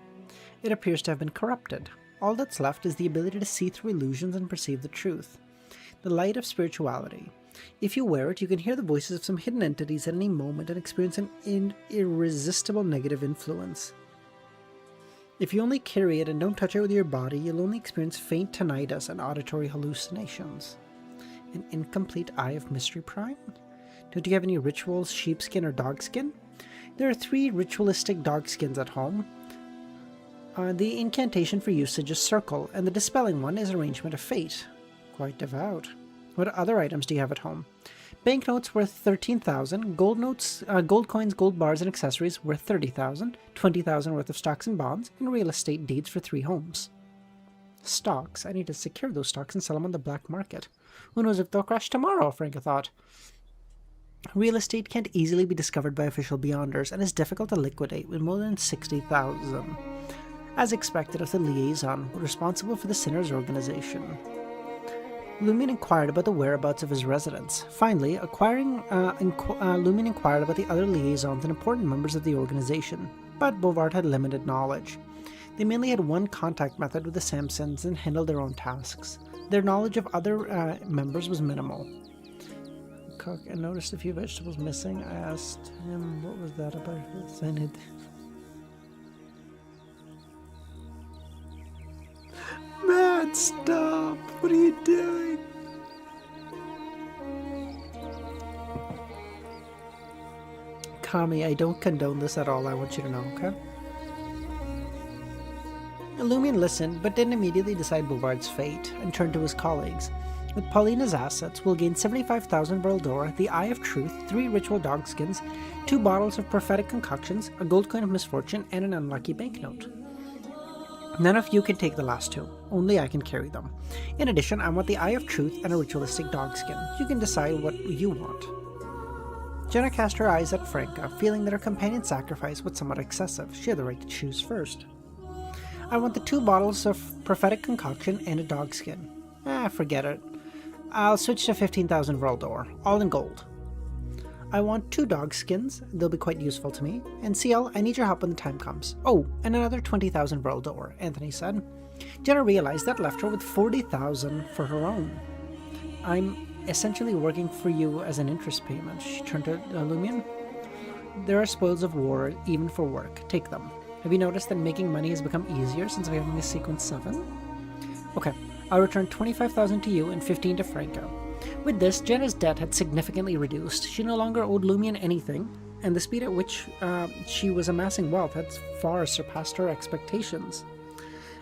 It appears to have been corrupted. All that's left is the ability to see through illusions and perceive the truth. The light of spirituality. If you wear it, you can hear the voices of some hidden entities at any moment and experience an irresistible negative influence. If you only carry it and don't touch it with your body, you'll only experience faint tinnitus and auditory hallucinations. An incomplete Eye of Mystery Prime? Don't you have any rituals, sheepskin or dogskin? There are 3 ritualistic dogskins at home. The incantation for usage is circle, and the dispelling one is arrangement of fate. Quite devout. What other items do you have at home? Banknotes worth 13,000, gold notes, gold coins, gold bars, and accessories worth 30,000, 20,000 worth of stocks and bonds, and real estate deeds for 3 homes. Stocks? I need to secure those stocks and sell them on the black market. Who knows if they'll crash tomorrow, Franca thought. Real estate can't easily be discovered by official beyonders and is difficult to liquidate with more than 60,000. As expected of the liaison responsible for the Sinners organization. Lumion inquired about the whereabouts of his residence. Finally, Lumion inquired about the other liaisons and important members of the organization, but Bovard had limited knowledge. They mainly had one contact method with the Samsons and handled their own tasks. Their knowledge of other members was minimal. Cook, I noticed a few vegetables missing. I asked him what was that about. Man, stop! What are you doing? Kami, I don't condone this at all, I want you to know, okay? Lumion listened, but didn't immediately decide Bovard's fate, and turned to his colleagues. With Paulina's assets, we'll gain 75,000 world ore, the Eye of Truth, 3 ritual dog skins, 2 bottles of prophetic concoctions, a gold coin of misfortune, and an unlucky banknote. None of you can take the last 2. Only I can carry them. In addition, I want the Eye of Truth and a ritualistic dog skin. You can decide what you want. Jenna cast her eyes at Franca, feeling that her companion's sacrifice was somewhat excessive. She had the right to choose first. I want the 2 bottles of prophetic concoction and a dog skin. Forget it. I'll switch to 15,000 world ore, all in gold. I want 2 dog skins, they'll be quite useful to me. And CL, I need your help when the time comes. Oh, and another 20,000 world ore, Anthony said. Jenna realized that left her with 40,000 for her own. I'm essentially working for you as an interest payment, she turned to Lumion. There are spoils of war, even for work. Take them. Have you noticed that making money has become easier since we have missed sequence 7? Okay, I'll return 25,000 to you and 15 to Franco. With this, Jenna's debt had significantly reduced. She no longer owed Lumion anything, and the speed at which she was amassing wealth had far surpassed her expectations.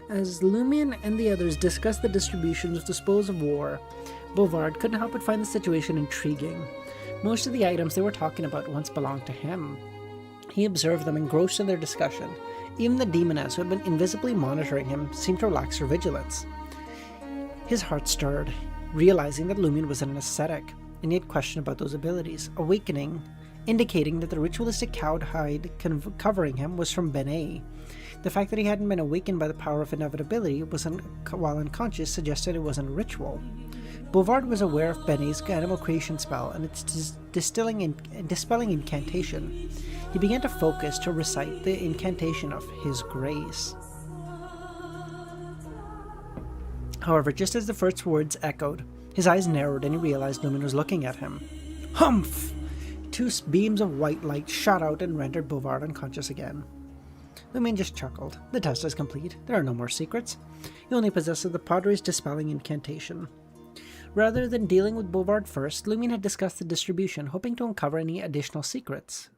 As Lumion and the others discussed the distributions of the spoils of war, Bouvard couldn't help but find the situation intriguing. Most of the items they were talking about once belonged to him. He observed them engrossed in their discussion. Even the demoness who had been invisibly monitoring him seemed to relax her vigilance. His heart stirred, realizing that Lumion was an ascetic, and he had questioned about those abilities, indicating that the ritualistic cowhide covering him was from Benet. The fact that he hadn't been awakened by the power of inevitability while unconscious suggested it wasn't a ritual. Bouvard was aware of Benet's animal creation spell and its dispelling incantation. He began to focus to recite the incantation of His Grace. However, just as the first words echoed, his eyes narrowed and he realized Lumion was looking at him. Humph! 2 beams of white light shot out and rendered Bouvard unconscious again. Lumion just chuckled. The test is complete. There are no more secrets. He only possesses the Padre's dispelling incantation. Rather than dealing with Bouvard first, Lumion had discussed the distribution, hoping to uncover any additional secrets.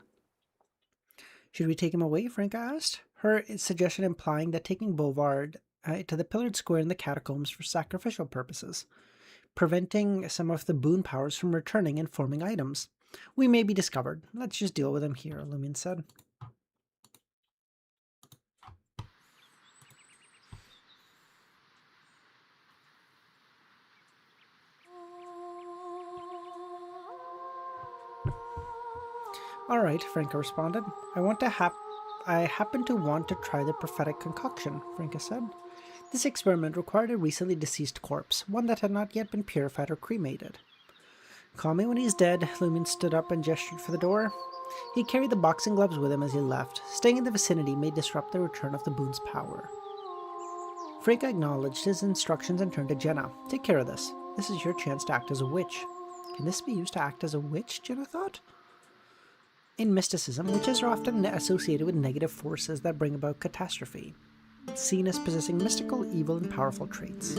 Should we take him away? Franca asked, her suggestion implying that taking Bouvard to the pillared square in the catacombs for sacrificial purposes, preventing some of the boon powers from returning and forming items. We may be discovered. Let's just deal with him here, Lumion said. Alright, Franca responded. I happen to want to try the prophetic concoction, Franca said. This experiment required a recently deceased corpse, one that had not yet been purified or cremated. Call me when he's dead. Lumion stood up and gestured for the door. He carried the boxing gloves with him as he left. Staying in the vicinity may disrupt the return of the boon's power. Franca acknowledged his instructions and turned to Jenna. Take care of this. This is your chance to act as a witch. Can this be used to act as a witch? Jenna thought. In mysticism, witches are often associated with negative forces that bring about catastrophe, seen as possessing mystical, evil, and powerful traits.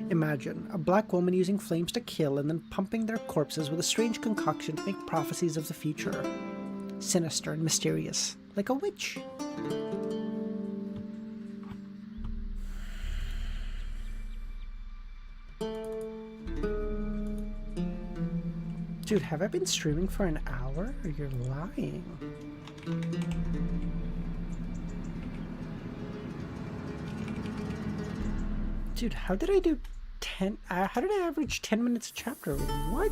Imagine a black woman using flames to kill and then pumping their corpses with a strange concoction to make prophecies of the future. Sinister and mysterious, like a witch. Dude, have I been streaming for an hour? Or you're lying? Dude, how did I do 10? How did I average 10 minutes a chapter? What?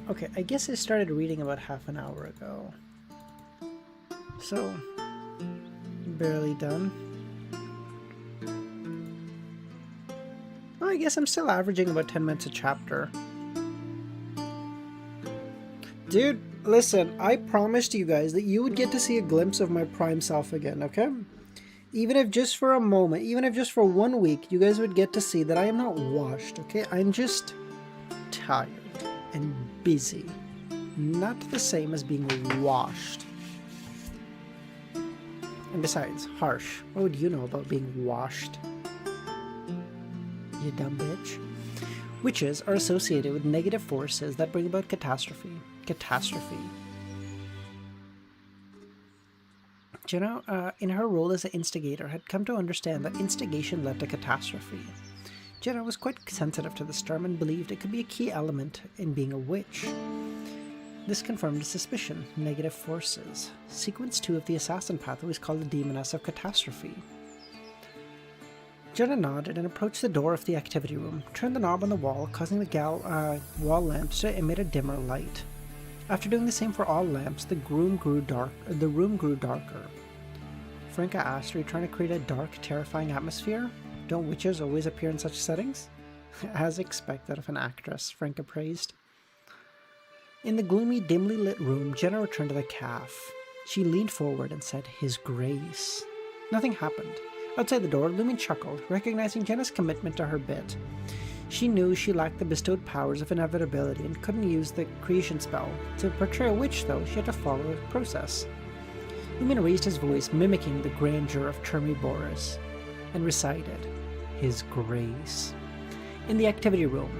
Okay, I guess I started reading about half an hour ago. So, barely done. Well, I guess I'm still averaging about 10 minutes a chapter. Dude, listen, I promised you guys that you would get to see a glimpse of my prime self again, okay? Even if just for a moment, even if just for 1 week, you guys would get to see that I am not washed, okay? I'm just tired and busy. Not the same as being washed. And besides, harsh. What would you know about being washed? You dumb bitch. Witches are associated with negative forces that bring about catastrophe. Jenna, in her role as an instigator, had come to understand that instigation led to catastrophe. Jenna was quite sensitive to this term and believed it could be a key element in being a witch. This confirmed his suspicion: negative forces. Sequence 2 of the assassin pathway is called the Demoness of Catastrophe. Jenna nodded and approached the door of the activity room, turned the knob on the wall, causing the wall lamps to emit a dimmer light. After doing the same for all lamps, the room grew darker. Franca asked, "Are you trying to create a dark, terrifying atmosphere? Don't witches always appear in such settings?" As expected of an actress, Franca praised. In the gloomy, dimly lit room, Jenna returned to the calf. She leaned forward and said, "His Grace." Nothing happened. Outside the door, Lumion chuckled, recognizing Jenna's commitment to her bit. She knew she lacked the bestowed powers of inevitability and couldn't use the creation spell. To portray a witch, though, she had to follow the process. Lumion raised his voice, mimicking the grandeur of Termiboris, and recited, "His Grace." In the activity room,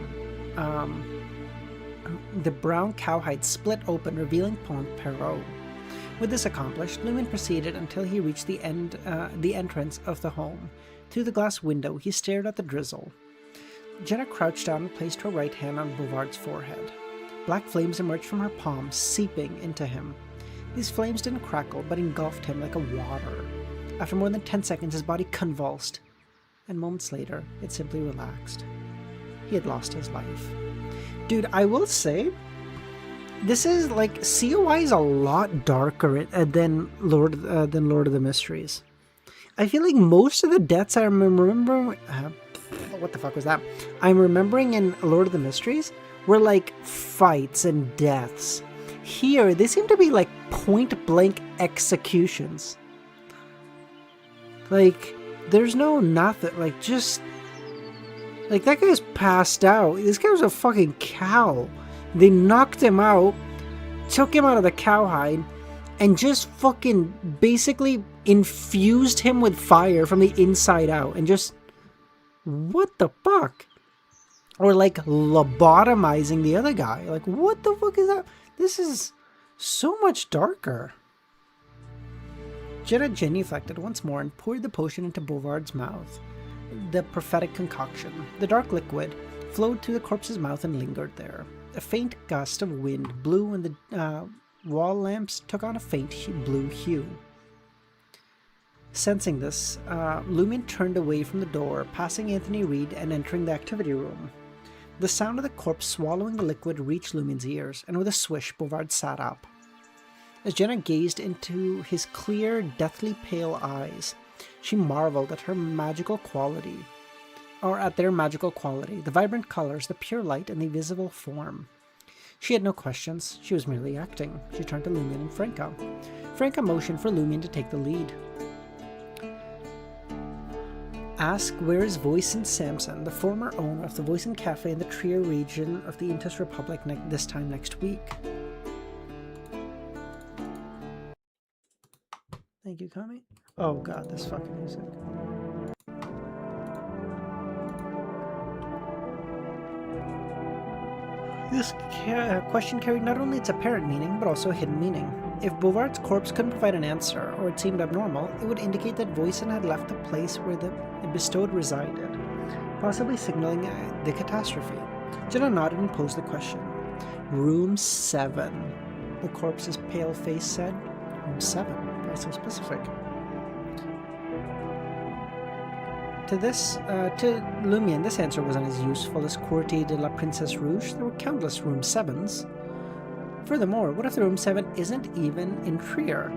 the brown cowhide split open, revealing Pont Perot. With this accomplished, Lumion proceeded until he reached the entrance of the home. Through the glass window, he stared at the drizzle. Jenna crouched down and placed her right hand on Bouvard's forehead. Black flames emerged from her palms, seeping into him. These flames didn't crackle, but engulfed him like a water. After more than 10 seconds, his body convulsed, and moments later, it simply relaxed. He had lost his life. Dude, I will say, this is like, COI is a lot darker than Lord of the Mysteries. I feel like most of the deaths I remember, what the fuck was that? I'm remembering in Lord of the Mysteries were like fights and deaths. Here, they seem to be like point blank executions. Like, there's no nothing, like just, like that guy's passed out. This guy was a fucking cow. They knocked him out, took him out of the cowhide, and just fucking basically infused him with fire from the inside out. And just, what the fuck? Or like lobotomizing the other guy. Like, what the fuck is that? This is so much darker. Jenna genuflected once more and poured the potion into Bouvard's mouth. The prophetic concoction. The dark liquid flowed through the corpse's mouth and lingered there. A faint gust of wind blew and the wall lamps took on a faint blue hue. Sensing this, Lumion turned away from the door, passing Anthony Reed and entering the activity room. The sound of the corpse swallowing the liquid reached Lumion's ears, and with a swish, Bouvard sat up. As Jenna gazed into his clear, deathly pale eyes, she marveled at their magical quality, the vibrant colors, the pure light, and the visible form. She had no questions. She was merely acting. She turned to Lumion and Franca. Franca motioned for Lumion to take the lead. Ask where is Voisin Samson, the former owner of the Voisin Cafe in the Trier region of the Intus Republic this time next week. Thank you, Kami. Oh god, this fucking music. This question carried not only its apparent meaning, but also a hidden meaning. If Bouvard's corpse couldn't provide an answer, or it seemed abnormal, it would indicate that Voisin had left the place where the bestowed resided, possibly signaling the catastrophe. Jenna nodded and posed the question. Room 7, the corpse's pale face said. Room 7? Why so specific? To Lumion, this answer wasn't as useful as Courtier de la Princesse Rouge. There were countless Room 7s. Furthermore, what if the Room 7 isn't even in Trier?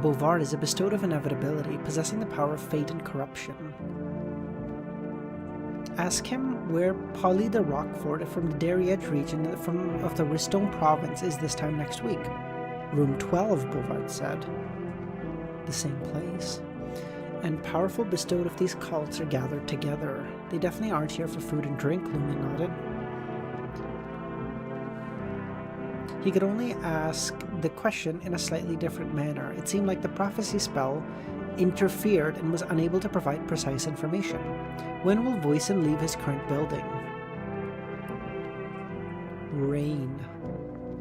Bouvard is a bestowed of inevitability, possessing the power of fate and corruption. Ask him where Polly de Roquefort from the Darriette region of the Riston province is this time next week. Room 12, Bouvard said. The same place. And powerful bestowed of these cults are gathered together. They definitely aren't here for food and drink, Lumion nodded. He could only ask the question in a slightly different manner. It seemed like the prophecy spell interfered and was unable to provide precise information. When will Voisin leave his current building? Rain.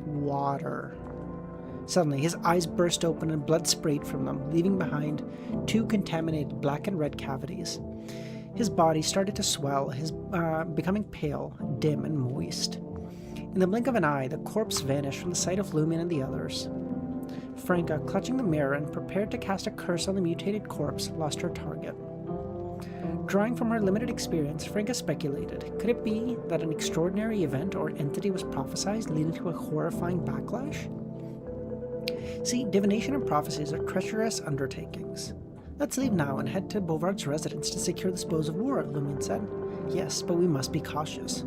Water. Suddenly, his eyes burst open and blood sprayed from them, leaving behind 2 contaminated black and red cavities. His body started to swell, becoming pale, dim, and moist. In the blink of an eye, the corpse vanished from the sight of Lumion and the others. Franca, clutching the mirror and prepared to cast a curse on the mutated corpse, lost her target. Drawing from her limited experience, Franca speculated, could it be that an extraordinary event or entity was prophesied, leading to a horrifying backlash? See, divination and prophecies are treacherous undertakings. Let's leave now and head to Bovard's residence to secure the spoils of war, Lumion said. Yes, but we must be cautious.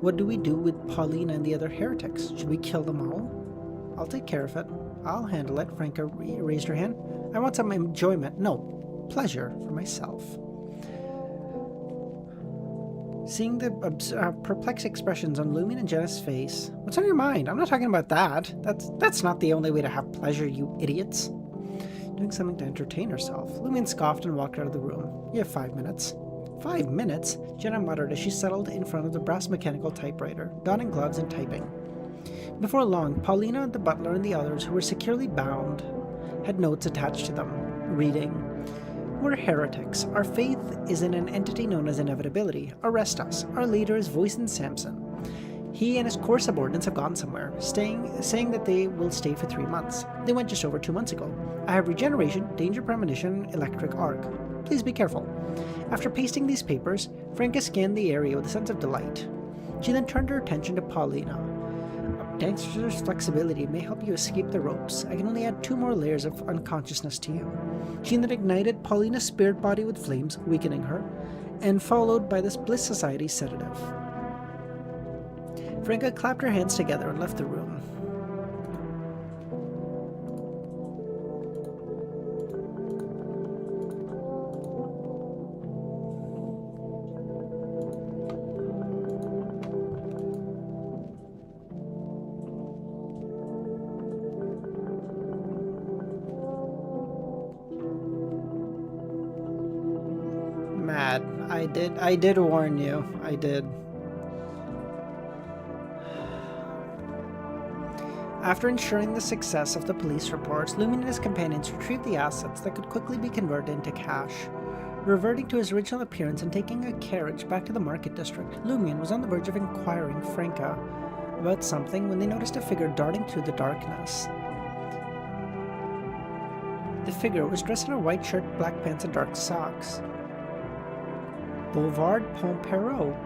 What do we do with Paulina and the other heretics? Should we kill them all? I'll take care of it. I'll handle it, Franca raised her hand. I want some enjoyment, no, pleasure for myself. Seeing the perplexed expressions on Lumion and Jenna's face, what's on your mind? I'm not talking about that. That's not the only way to have pleasure, you idiots. Doing something to entertain herself. Lumion scoffed and walked out of the room. You have 5 minutes. 5 minutes? Jenna muttered as she settled in front of the brass mechanical typewriter, donning gloves and typing. Before long, Paulina, the butler, and the others, who were securely bound, had notes attached to them, reading, "We're heretics. Our faith is in an entity known as inevitability. Arrest us. Our leader is Voisin Samson. He and his core subordinates have gone somewhere, saying that they will stay for 3 months. They went just over 2 months ago. I have regeneration, danger premonition, electric arc. Please be careful." After pasting these papers, Franca scanned the area with a sense of delight. She then turned her attention to Paulina. "A dancer's flexibility may help you escape the ropes. I can only add 2 more layers of unconsciousness to you." She then ignited Paulina's spirit body with flames, weakening her, and followed by this Bliss Society sedative. Franca clapped her hands together and left the room. Mad. I did warn you. I did. After ensuring the success of the police reports, Lumion and his companions retrieved the assets that could quickly be converted into cash. Reverting to his original appearance and taking a carriage back to the market district, Lumion was on the verge of inquiring Franca about something when they noticed a figure darting through the darkness. The figure was dressed in a white shirt, black pants, and dark socks. Bovard Pompero,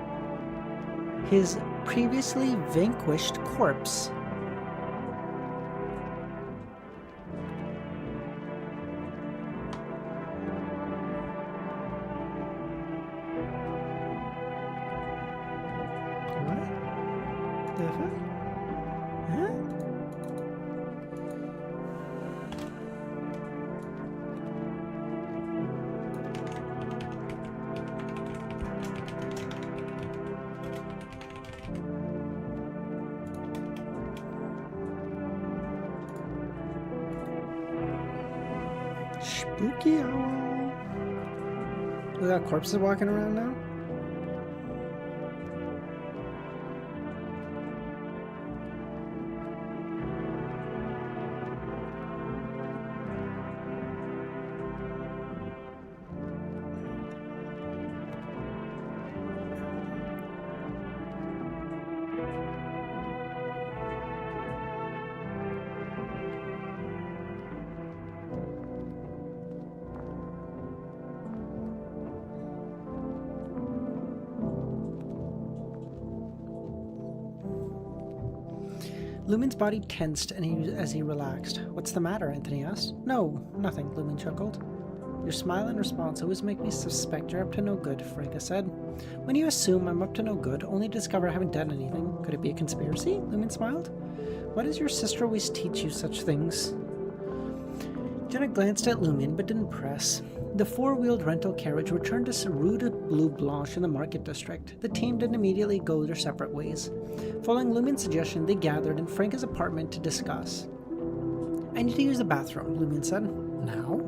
his previously vanquished corpse. What? The fuck? Huh? Spooky hour. We got corpses walking around now? Lumin's body tensed as he relaxed. "What's the matter?" Anthony asked. "No, nothing," Lumin chuckled. "Your smile and response always make me suspect you're up to no good," Franca said. "When you assume I'm up to no good, only to discover I haven't done anything, could it be a conspiracy?" Lumin smiled. "Why does your sister always teach you such things?" Jenna glanced at Lumin but didn't press. The 4-wheeled rental carriage returned to Rue de Blue Blanche in the market district. The team didn't immediately go their separate ways. Following Lumin's suggestion, they gathered in Franca's apartment to discuss. "I need to use the bathroom," Lumin said. "Now?"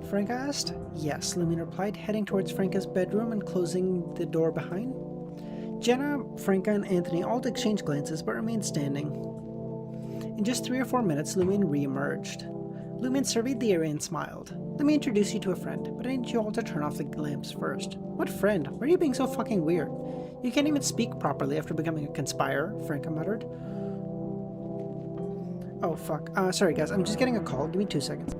Franca asked. "Yes," Lumin replied, heading towards Franca's bedroom and closing the door behind. Jenna, Franca, and Anthony all exchanged glances but remained standing. In just 3 or 4 minutes, Lumion re-emerged. Lumion surveyed the area and smiled. Let me introduce you to a friend, but I need you all to turn off the lamps first. What friend? Why are you being so fucking weird? You can't even speak properly after becoming a conspirer, Franca muttered. Oh, fuck. Sorry guys, I'm just getting a call. Give me 2 seconds.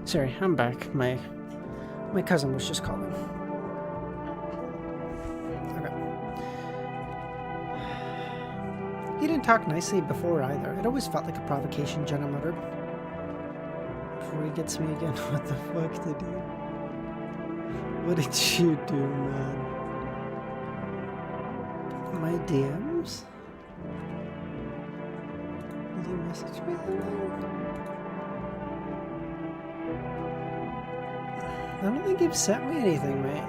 Sorry, I'm back. My cousin was just calling. Okay. He didn't talk nicely before either. It always felt like a provocation, Jenna muttered. Before he gets me again, what the fuck did you... What did you do, man? My DMs? Did you message me that night? I don't think you've sent me anything, mate.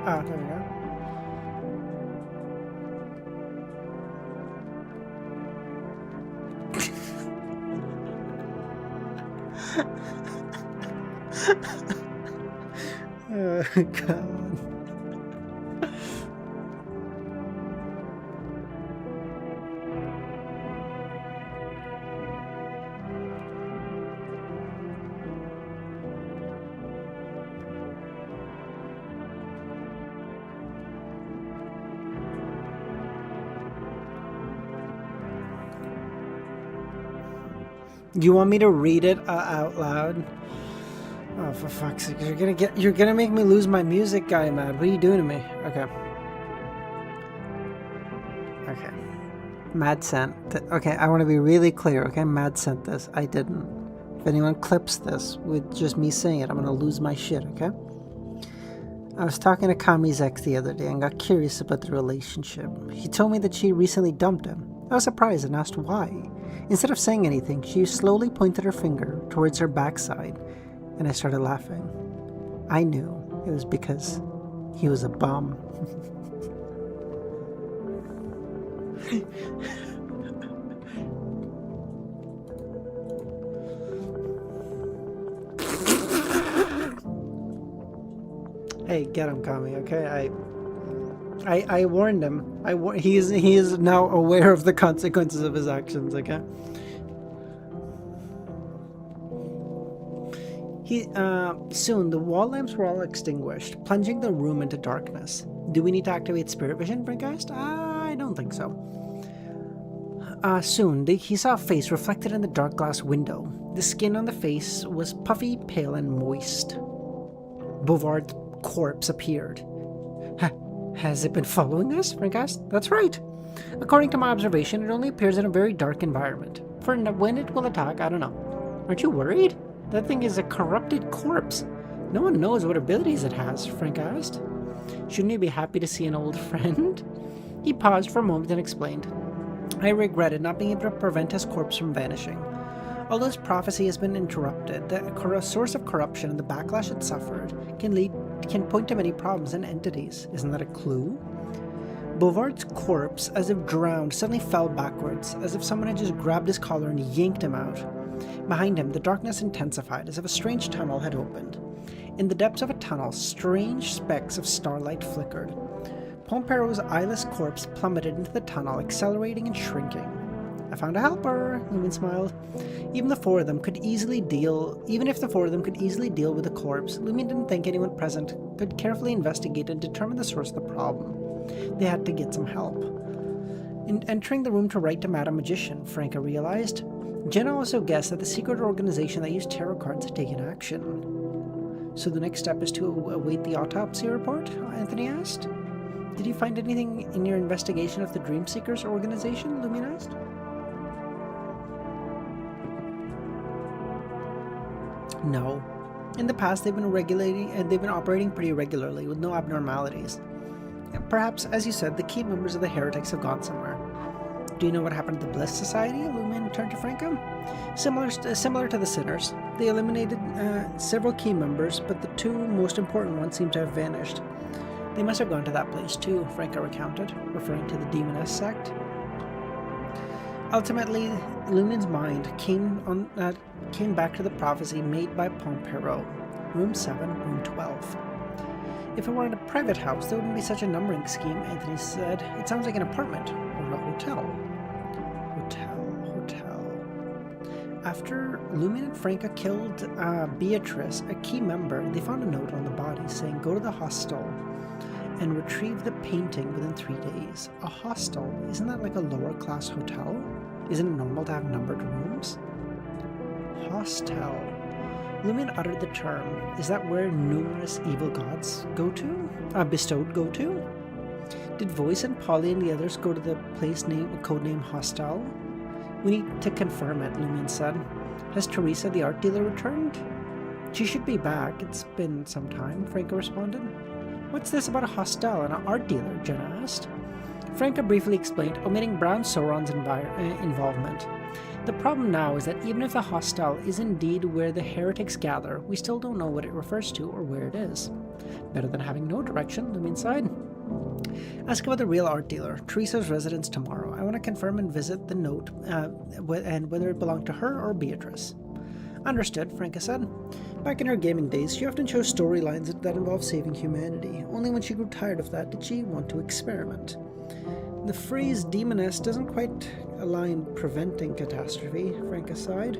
Oh, there we go. Oh, God. You want me to read it out loud? Oh, for fuck's sake! You're gonna make me lose my music guy, man. What are you doing to me? Okay. Okay. Mad sent. Okay, I want to be really clear. Okay, Mad sent this. I didn't. If anyone clips this with just me saying it, I'm gonna lose my shit. Okay. I was talking to Kami's ex the other day and got curious about the relationship. He told me that she recently dumped him. I was surprised and asked why. Instead of saying anything, she slowly pointed her finger towards her backside, and I started laughing. I knew it was because he was a bum. Hey, get him, Kami, okay? I warned him. He is now aware of the consequences of his actions, okay? Soon the wall lamps were all extinguished, plunging the room into darkness. Do we need to activate spirit vision, Brinkgeist? I don't think so. Soon he saw a face reflected in the dark glass window. The skin on the face was puffy, pale, and moist. Bouvard's corpse appeared. Has it been following us, Brinkgeist? That's right. According to my observation, it only appears in a very dark environment. For when it will attack, I don't know. Aren't you worried? That thing is a corrupted corpse. No one knows what abilities it has, Frank asked. Shouldn't you be happy to see an old friend? He paused for a moment and explained. I regretted not being able to prevent his corpse from vanishing. Although his prophecy has been interrupted, the source of corruption and the backlash it suffered can point to many problems and entities. Isn't that a clue? Bouvard's corpse, as if drowned, suddenly fell backwards, as if someone had just grabbed his collar and yanked him out. Behind him, the darkness intensified, as if a strange tunnel had opened. In the depths of a tunnel, strange specks of starlight flickered. Pompero's eyeless corpse plummeted into the tunnel, accelerating and shrinking. I found a helper, Lumen smiled. Even if the four of them could easily deal with the corpse, Lumen didn't think anyone present could carefully investigate and determine the source of the problem. They had to get some help. In entering the room to write to Madame Magician, Franca realized, Jenna also guessed that the secret organization that used tarot cards had taken action. So the next step is to await the autopsy report? Anthony asked. Did you find anything in your investigation of the Dream Seekers organization? Lumen asked. No. In the past, they've been operating pretty regularly with no abnormalities. Perhaps, as you said, the key members of the heretics have gone somewhere. Do you know what happened to the Bliss Society? Lumen turned to Franca. Similar to the Sinners, they eliminated several key members, but the two most important ones seem to have vanished. They must have gone to that place too, Franca recounted, referring to the Demoness sect. Ultimately, Lumen's mind came back to the prophecy made by Pompero, Room 7, Room 12. If it weren't a private house, there wouldn't be such a numbering scheme, Anthony said. It sounds like an apartment, or a hotel. Hotel. After Lumen and Franca killed Beatrice, a key member, they found a note on the body saying, "Go to the hostel and retrieve the painting within 3 days." A hostel? Isn't that like a lower class hotel? Isn't it normal to have numbered rooms? Hostel. Lumen uttered the term. Is that where numerous evil gods bestowed go to? Did Voice and Polly and the others go to the place codename Hostel? We need to confirm it, Lumen said. Has Teresa the art dealer returned? She should be back. It's been some time, Franca responded. What's this about a hostel and an art dealer? Jenna asked. Franca briefly explained, omitting Brown Sauron's involvement. The problem now is that even if the hostel is indeed where the heretics gather, we still don't know what it refers to or where it is. Better than having no direction, Lumen sighed. Ask about the real art dealer, Teresa's residence tomorrow. I want to confirm and visit the note and whether it belonged to her or Beatrice. Understood, Franca said. Back in her gaming days, she often chose storylines that involved saving humanity. Only when she grew tired of that did she want to experiment. The phrase demoness doesn't quite align preventing catastrophe, Franca sighed.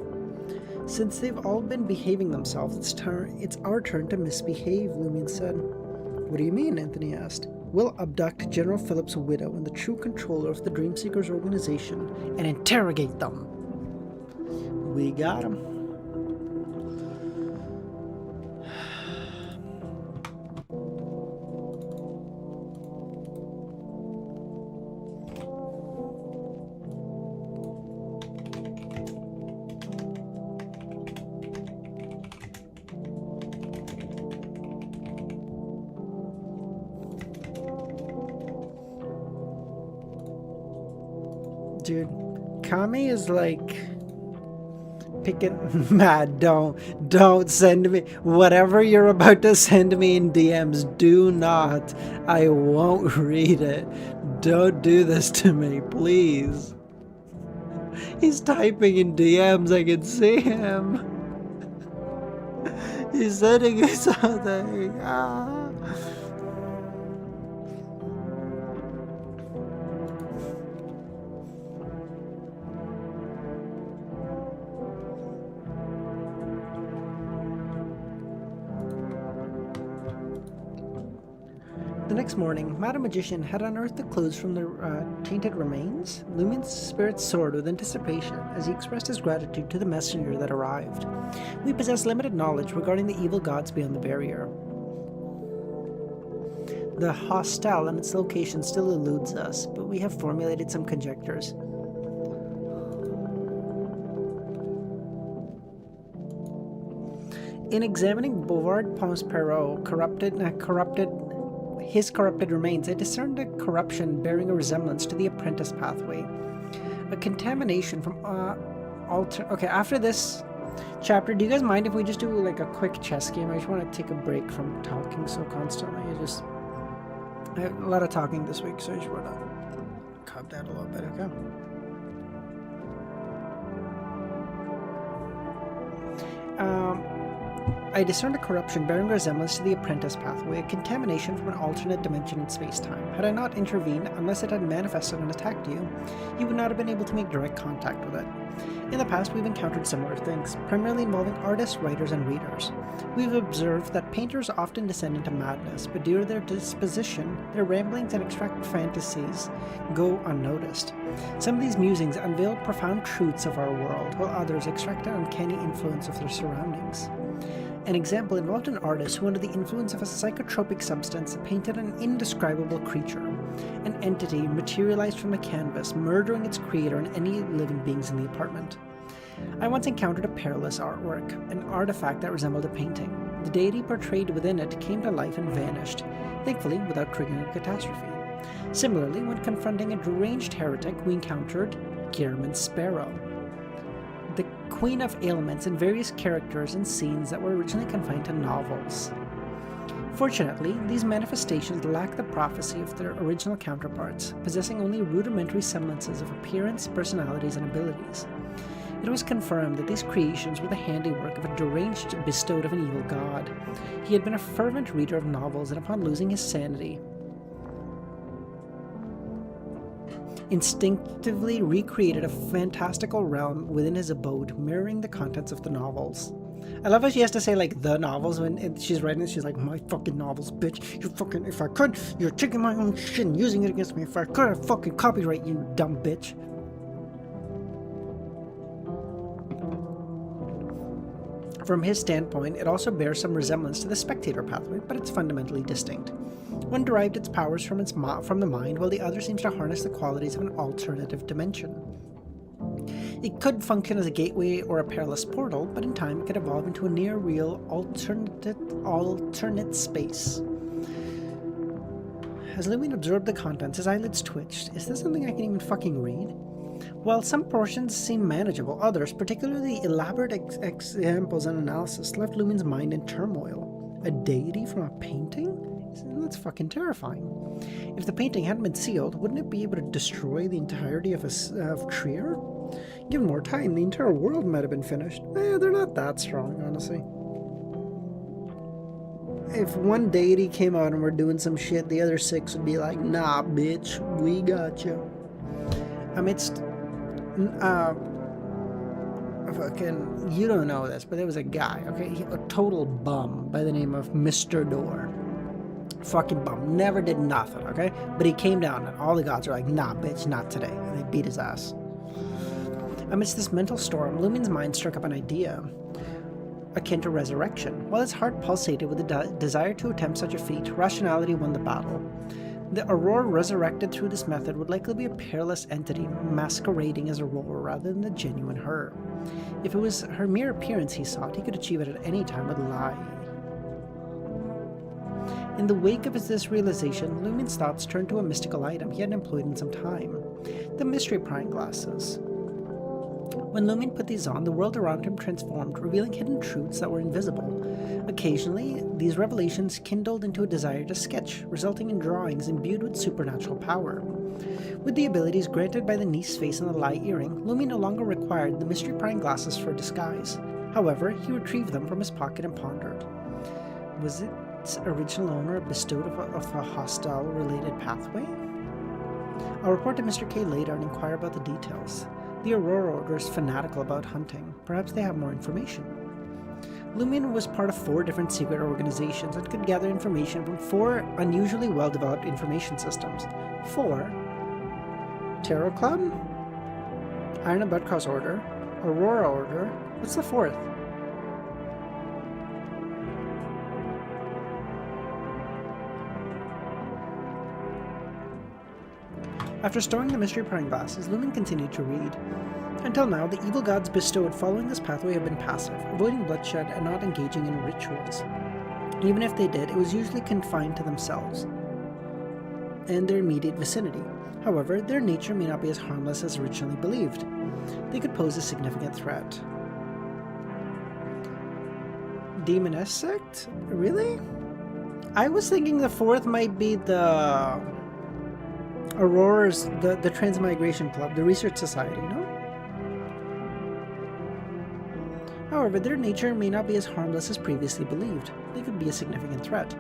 Since they've all been behaving themselves, it's our turn to misbehave, Lumen said. What do you mean? Anthony asked. We'll abduct General Phillips' widow and the true controller of the Dreamseekers organization and interrogate them. We got him. Dude, Kami is like picking Matt, don't send me whatever you're about to send me in DMs. Do not. I won't read it. Don't do this to me, please. He's typing in DMs. I can see him. He's sending me something. The next morning, Madame Magician had unearthed the clues from the tainted remains. Lumen's spirit soared with anticipation as he expressed his gratitude to the messenger that arrived. We possess limited knowledge regarding the evil gods beyond the barrier. The hostel and its location still eludes us, but we have formulated some conjectures. In examining Bouvard Pompero his corrupted remains, I discerned a corruption bearing a resemblance to the apprentice pathway. A contamination from Okay, after this chapter, do you guys mind if we just do like a quick chess game? I just want to take a break from talking so constantly. I had a lot of talking this week, so I just want to calm down a little bit, okay? I discerned a corruption bearing resemblance to the apprentice pathway, a contamination from an alternate dimension in space-time. Had I not intervened, unless it had manifested and attacked you, you would not have been able to make direct contact with it. In the past, we've encountered similar things, primarily involving artists, writers, and readers. We've observed that painters often descend into madness, but due to their disposition, their ramblings and abstract fantasies go unnoticed. Some of these musings unveil profound truths of our world, while others extract an uncanny influence of their surroundings. An example involved an artist who, under the influence of a psychotropic substance, painted an indescribable creature. An entity materialized from a canvas, murdering its creator and any living beings in the apartment. I once encountered a perilous artwork, an artifact that resembled a painting. The deity portrayed within it came to life and vanished, thankfully without triggering a catastrophe. Similarly, when confronting a deranged heretic, we encountered Gehrman's Sparrow, the queen of ailments, and various characters and scenes that were originally confined to novels. Fortunately, these manifestations lack the prophecy of their original counterparts, possessing only rudimentary semblances of appearance, personalities, and abilities. It was confirmed that these creations were the handiwork of a deranged bestowed of an evil god. He had been a fervent reader of novels, and upon losing his sanity, instinctively recreated a fantastical realm within his abode, mirroring the contents of the novels. I love how she has to say, like, the novels when she's writing it. She's like, my fucking novels, bitch. You fucking, if I could, you're taking my own shit and using it against me. If I could, I'd fucking copyright you, dumb bitch. From his standpoint, it also bears some resemblance to the spectator pathway, but it's fundamentally distinct. One derived its powers from the mind, while the other seems to harness the qualities of an alternative dimension. It could function as a gateway or a perilous portal, but in time it could evolve into a near-real alternate space. As Lumion absorbed the contents, his eyelids twitched. Is this something I can even fucking read? While some portions seem manageable, others, particularly elaborate examples and analysis, left Lumion's mind in turmoil. A deity from a painting? That's fucking terrifying. If the painting hadn't been sealed, wouldn't it be able to destroy the entirety of Trier? Given more time, the entire world might have been finished. They're not that strong, honestly. If one deity came out and we're doing some shit, the other 6 would be like, nah, bitch, we got you. Amidst fucking, you don't know this, but there was a guy, okay, a total bum by the name of Mr. Door. Fucking bum, never did nothing, okay? But he came down and all the gods are like, nah, bitch, not today. And they beat his ass. Amidst this mental storm, Lumion's mind struck up an idea akin to resurrection. While his heart pulsated with the desire to attempt such a feat, rationality won the battle. The Aurora resurrected through this method would likely be a perilous entity masquerading as Aurora rather than the genuine her. If it was her mere appearance he sought, he could achieve it at any time with lie. In the wake of this realization, Lumion's thoughts turned to a mystical item he hadn't employed in some time: the mystery prying glasses. When Lumion put these on, the world around him transformed, revealing hidden truths that were invisible. Occasionally, these revelations kindled into a desire to sketch, resulting in drawings imbued with supernatural power. With the abilities granted by the niece's face and the lie earring, Lumion no longer required the mystery prying glasses for disguise. However, he retrieved them from his pocket and pondered. Was its original owner bestowed of a hostile-related pathway? I'll report to Mr. K later and inquire about the details. The Aurora Order is fanatical about hunting. Perhaps they have more information. Lumion was part of 4 different secret organizations and could gather information from 4 unusually well-developed information systems. 4. Tarot Club? Iron and Blood Cross Order? Aurora Order? What's the 4th? After storing the mystery prying glasses, Lumion continued to read. Until now, the evil gods bestowed following this pathway have been passive, avoiding bloodshed and not engaging in rituals. Even if they did, it was usually confined to themselves and their immediate vicinity. However, their nature may not be as harmless as originally believed. They could pose a significant threat. Demoness sect? Really? I was thinking the 4th might be the Aurora's, the Transmigration Club, the Research Society, no? However, their nature may not be as harmless as previously believed. They could be a significant threat.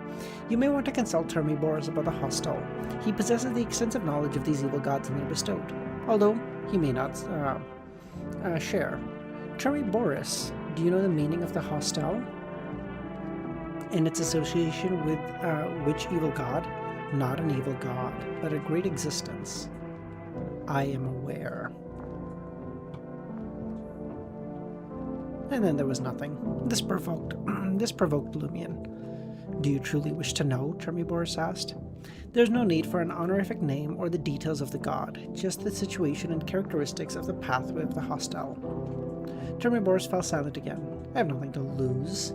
You may want to consult Termiboros about the hostel. He possesses the extensive knowledge of these evil gods and their bestowed, although he may not share. Termiboros, do you know the meaning of the hostel and its association with which evil god? Not an evil god, but a great existence. I am aware. And then there was nothing. This provoked Lumion. Do you truly wish to know? Termiboros asked. There's no need for an honorific name or the details of the god, just the situation and characteristics of the pathway of the hostel. Termiboros fell silent again. I have nothing to lose.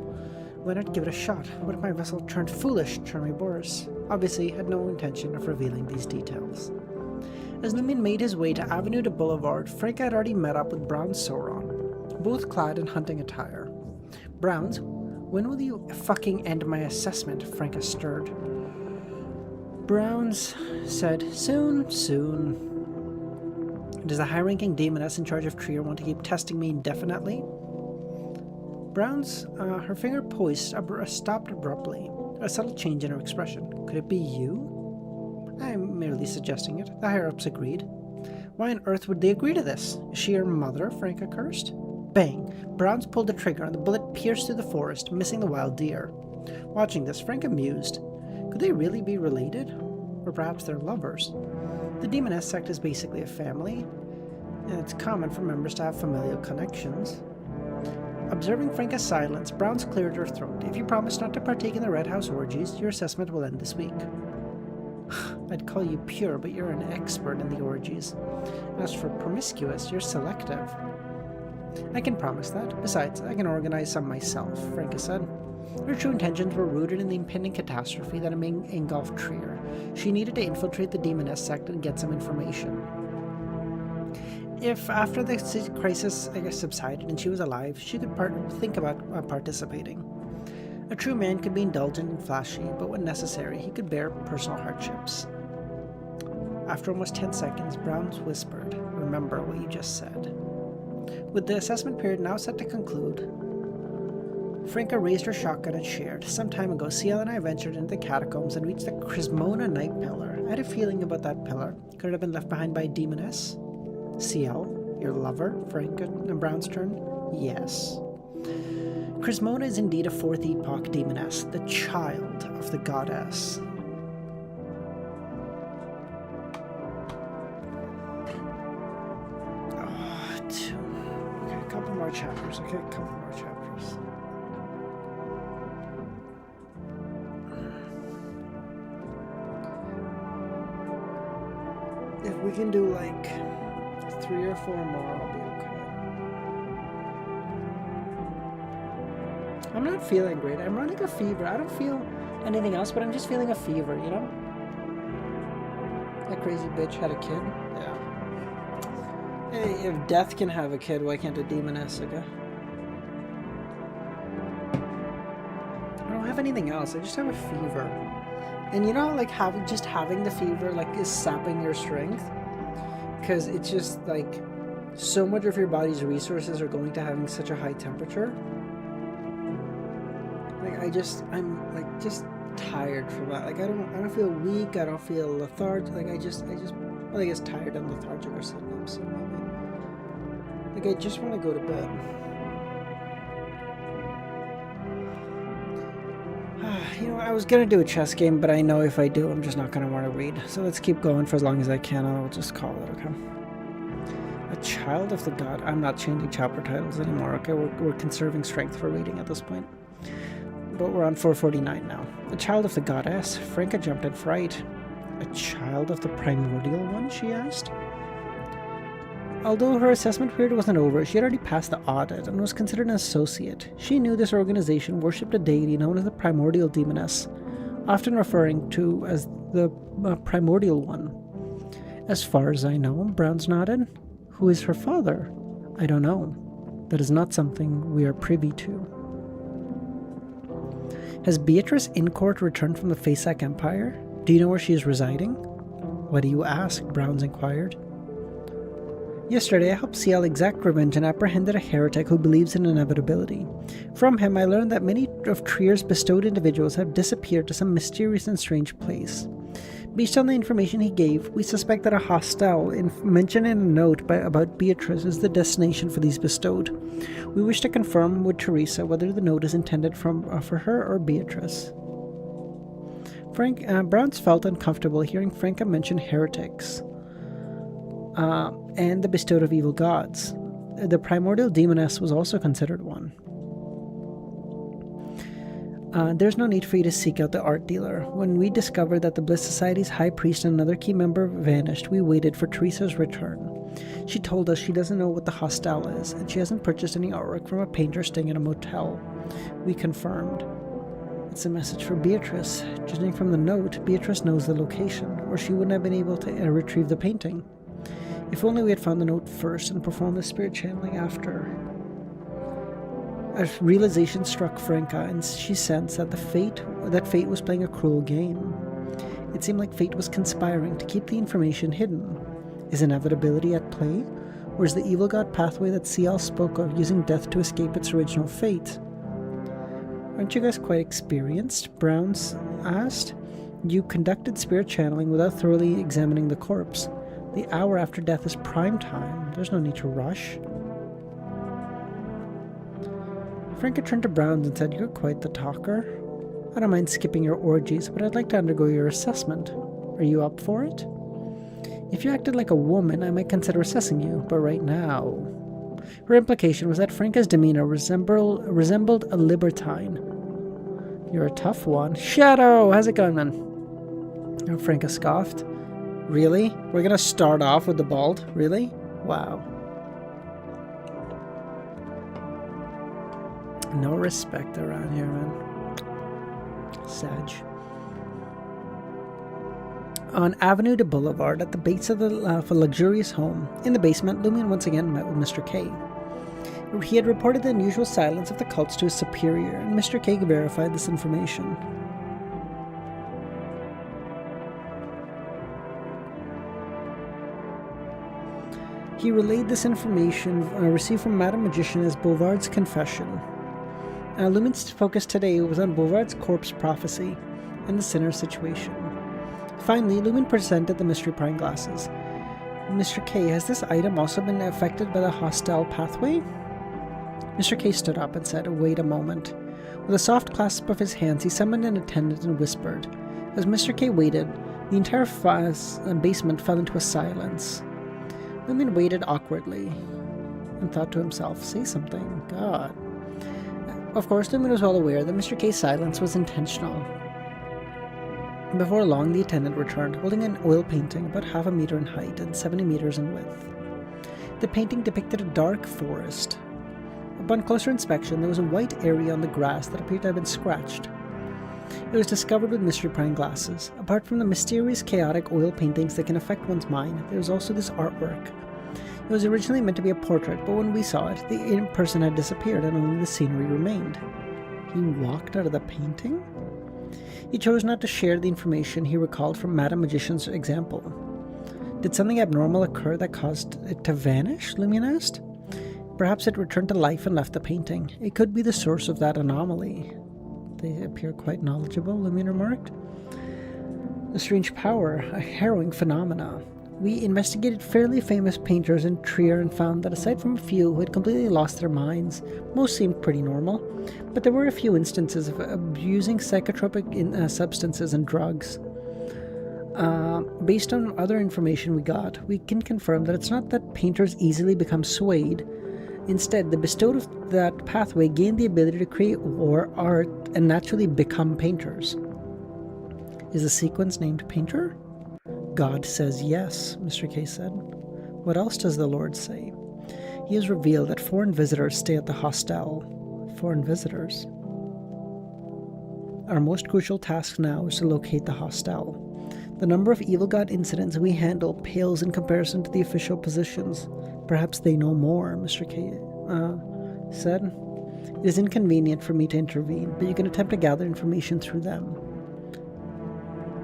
Why not give it a shot? What if my vessel turned foolish? Termiboros obviously had no intention of revealing these details. As Lumion made his way to Avenue de Boulevard, Frank had already met up with Brown Sauron, both clad in hunting attire. Browns, when will you fucking end my assessment? Frank stirred. Browns said, soon. Does the high-ranking demoness in charge of Trier want to keep testing me indefinitely? Browns, her finger poised, stopped abruptly, a subtle change in her expression. Could it be you? I'm merely suggesting it. The higher-ups agreed. Why on earth would they agree to this? Is she your mother? Frank cursed. Bang! Browns pulled the trigger and the bullet pierced through the forest, missing the wild deer. Watching this, Frank amused. Could they really be related? Or perhaps they're lovers? The demoness sect is basically a family, and it's common for members to have familial connections. Observing Franka's silence, Browns cleared her throat. If you promise not to partake in the Red House orgies, your assessment will end this week. I'd call you pure, but you're an expert in the orgies. As for promiscuous, you're selective. I can promise that. Besides, I can organize some myself, Franka said. Her true intentions were rooted in the impending catastrophe that engulfed Trier. She needed to infiltrate the demoness sect and get some information. If after the crisis subsided and she was alive, she could think about participating. A true man could be indulgent and flashy, but when necessary, he could bear personal hardships. After almost 10 seconds, Browns whispered, "Remember what you just said." With the assessment period now set to conclude, Franka raised her shotgun and shared. Some time ago, Ciel and I ventured into the catacombs and reached the Crismona Night Pillar. I had a feeling about that pillar. Could it have been left behind by a demoness? Ciel, your lover? Franka and Brown's turn. Yes. Crismona is indeed a fourth epoch demoness, the child of the goddess. Okay, a couple more chapters. If we can do like 3 or 4 more, I'll be okay. I'm not feeling great. I'm running a fever. I don't feel anything else, but I'm just feeling a fever, you know? That crazy bitch had a kid. Yeah. Hey, if death can have a kid, why can't a demoness, okay? I don't have anything else. I just have a fever. And you know, like having the fever like is sapping your strength, because it's just like so much of your body's resources are going to having such a high temperature. Like I'm like just tired from that. Like I don't feel weak. I don't feel lethargic. Like I guess tired and lethargic or something. So maybe like I just want to go to bed. You know, I was gonna do a chess game, but I know if I do, I'm just not gonna want to read. So let's keep going for as long as I can, and I'll just call it, okay? A child of the god. I'm not changing chapter titles anymore, okay? We're conserving strength for reading at this point. But we're on 449 now. A child of the goddess. Franka jumped in fright. A child of the primordial one, she asked. Although her assessment period wasn't over, she had already passed the audit and was considered an associate. She knew this organization worshipped a deity known as the Primordial Demoness, often referring to as the Primordial One. As far as I know, Browns nodded. Who is her father? I don't know. That is not something we are privy to. Has Beatrice Incourt returned from the Faceac Empire? Do you know where she is residing? Why do you ask? Browns inquired. Yesterday, I helped CL exact revenge and apprehended a heretic who believes in inevitability. From him, I learned that many of Trier's bestowed individuals have disappeared to some mysterious and strange place. Based on the information he gave, we suspect that a hostel mentioned in a note about Beatrice is the destination for these bestowed. We wish to confirm with Teresa whether the note is intended for her or Beatrice. Browns felt uncomfortable hearing Franca mention heretics and the bestowed of evil gods. The primordial demoness was also considered one. There's no need for you to seek out the art dealer. When we discovered that the Bliss Society's high priest and another key member vanished, we waited for Teresa's return. She told us she doesn't know what the hostel is, and she hasn't purchased any artwork from a painter staying in a motel. We confirmed. It's a message for Beatrice. Judging from the note, Beatrice knows the location, or she wouldn't have been able to retrieve the painting. If only we had found the note first and performed the spirit channeling after. A realization struck Franca, and she sensed that fate was playing a cruel game. It seemed like fate was conspiring to keep the information hidden. Is inevitability at play? Or is the evil god pathway that CL spoke of using death to escape its original fate? Aren't you guys quite experienced? Browns asked. You conducted spirit channeling without thoroughly examining the corpse. The hour after death is prime time. There's no need to rush. Franca turned to Browns and said, You're quite the talker. I don't mind skipping your orgies, but I'd like to undergo your assessment. Are you up for it? If you acted like a woman, I might consider assessing you, but right now... Her implication was that Franca's demeanor resembled a libertine. You're a tough one. Shadow! How's it going, man? Oh, Franca scoffed. Really? We're gonna start off with the bald? Really? Wow. No respect around here, man. Sag. On Avenue de Boulevard, at the base of a luxurious home, in the basement, Lumion once again met with Mr. K. He had reported the unusual silence of the cults to his superior, and Mr. K verified this information. He relayed this information received from Madame Magician as Bouvard's confession. Lumin's focus today was on Bouvard's corpse prophecy and the sinner's situation. Finally, Lumin presented the mystery prying glasses. Mr. K, has this item also been affected by the hostile pathway? Mr. K stood up and said, Wait a moment. With a soft clasp of his hands, he summoned an attendant and whispered. As Mr. K waited, the entire basement fell into a silence. Lumin waited awkwardly and thought to himself, Say something, God. Of course, Lumin was well aware that Mr. K's silence was intentional. Before long, the attendant returned, holding an oil painting about half a meter in height and 70 meters in width. The painting depicted a dark forest. Upon closer inspection, there was a white area on the grass that appeared to have been scratched. It was discovered with mystery prying glasses. Apart from the mysterious, chaotic oil paintings that can affect one's mind, there was also this artwork. It was originally meant to be a portrait, but when we saw it, the person had disappeared and only the scenery remained. He walked out of the painting? He chose not to share the information he recalled from Madame Magician's example. Did something abnormal occur that caused it to vanish? Lumion asked. Perhaps it returned to life and left the painting. It could be the source of that anomaly. They appear quite knowledgeable, Lumion remarked. A strange power, a harrowing phenomena. We investigated fairly famous painters in Trier and found that aside from a few who had completely lost their minds, most seemed pretty normal, but there were a few instances of abusing psychotropic substances and drugs. Based on other information we got, we can confirm that it's not that painters easily become swayed. Instead, the bestowed of that pathway gained the ability to create war, art, and naturally become painters. Is the sequence named Painter? God says yes, Mr. K said. What else does the Lord say? He has revealed that foreign visitors stay at the hostel. Foreign visitors? Our most crucial task now is to locate the hostel. The number of evil god incidents we handle pales in comparison to the official positions. Perhaps they know more, Mr. K said. It is inconvenient for me to intervene, but you can attempt to gather information through them.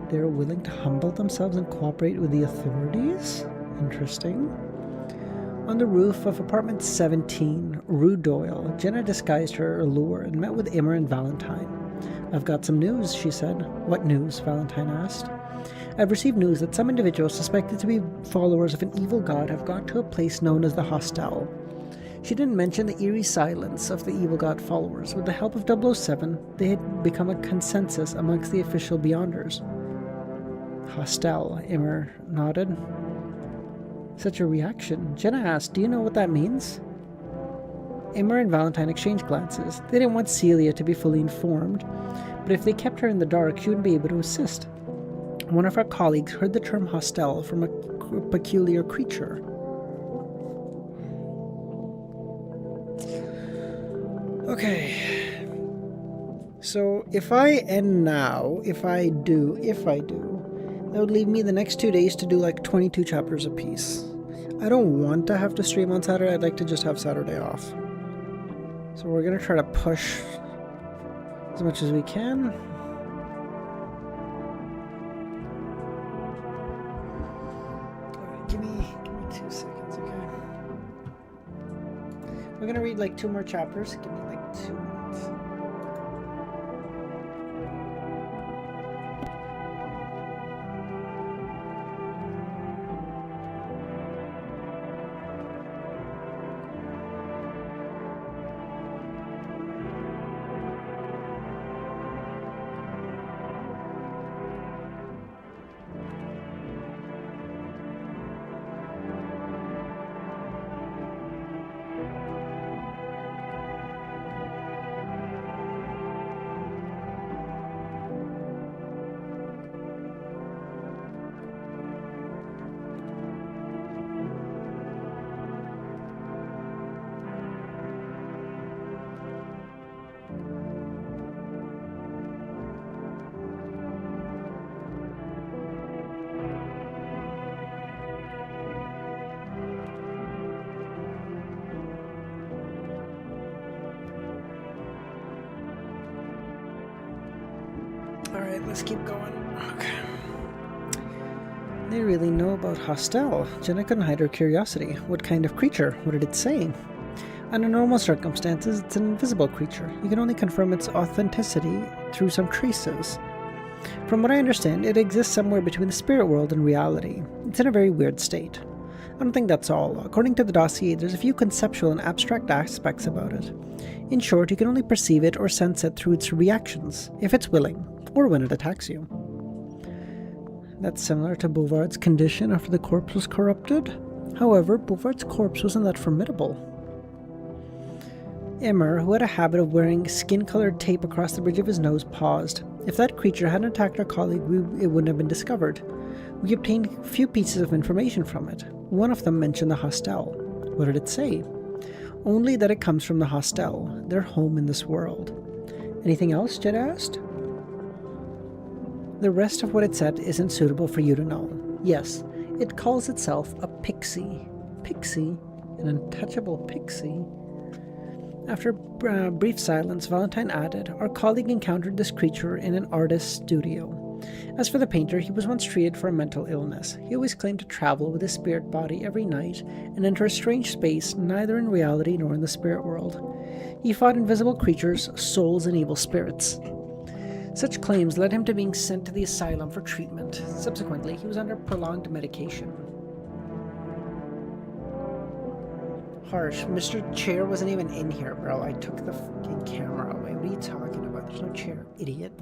They are willing to humble themselves and cooperate with the authorities? Interesting. On the roof of apartment 17, Rue Doyle, Jenna disguised her allure and met with Immer and Valentine. "I've got some news," she said. "What news?" Valentine asked. "I've received news that some individuals suspected to be followers of an evil god have gone to a place known as the Hostel." She didn't mention the eerie silence of the evil god followers. With the help of 007, they had become a consensus amongst the official Beyonders. "Hostel," Immer nodded. Such a reaction. Jenna asked, "Do you know what that means?" Immer and Valentine exchanged glances. They didn't want Celia to be fully informed, but if they kept her in the dark, she wouldn't be able to assist. One of our colleagues heard the term hostel from a peculiar creature. Okay. So if I end now, if I do, that would leave me the next 2 days to do like 22 chapters apiece. I don't want to have to stream on Saturday. I'd like to just have Saturday off. So we're going to try to push as much as we can. Alright, give me 2 seconds, okay? We're going to read like 2 more chapters. Give me like 2 minutes. Alright, let's keep going. Okay. They really know about Hostel. Jenna couldn't hide her curiosity. What kind of creature? What did it say? Under normal circumstances, it's an invisible creature. You can only confirm its authenticity through some traces. From what I understand, it exists somewhere between the spirit world and reality. It's in a very weird state. I don't think that's all. According to the dossier, there's a few conceptual and abstract aspects about it. In short, you can only perceive it or sense it through its reactions, if it's willing, or when it attacks you. That's similar to Bouvard's condition after the corpse was corrupted. However, Bouvard's corpse wasn't that formidable. Immer, who had a habit of wearing skin-colored tape across the bridge of his nose, paused. If that creature hadn't attacked our colleague, it wouldn't have been discovered. We obtained a few pieces of information from it. One of them mentioned the Hostel. What did it say? Only that it comes from the Hostel, their home in this world. Anything else? Jed asked. The rest of what it said isn't suitable for you to know. Yes, it calls itself a pixie. Pixie? An untouchable pixie? After a brief silence, Valentine added, "Our colleague encountered this creature in an artist's studio. As for the painter, he was once treated for a mental illness. He always claimed to travel with his spirit body every night and enter a strange space neither in reality nor in the spirit world. He fought invisible creatures, souls, and evil spirits. Such claims led him to being sent to the asylum for treatment. Subsequently, he was under prolonged medication." Harsh. Mr. Chair wasn't even in here, bro. I took the fucking camera away. What are you talking about? There's no chair, idiot.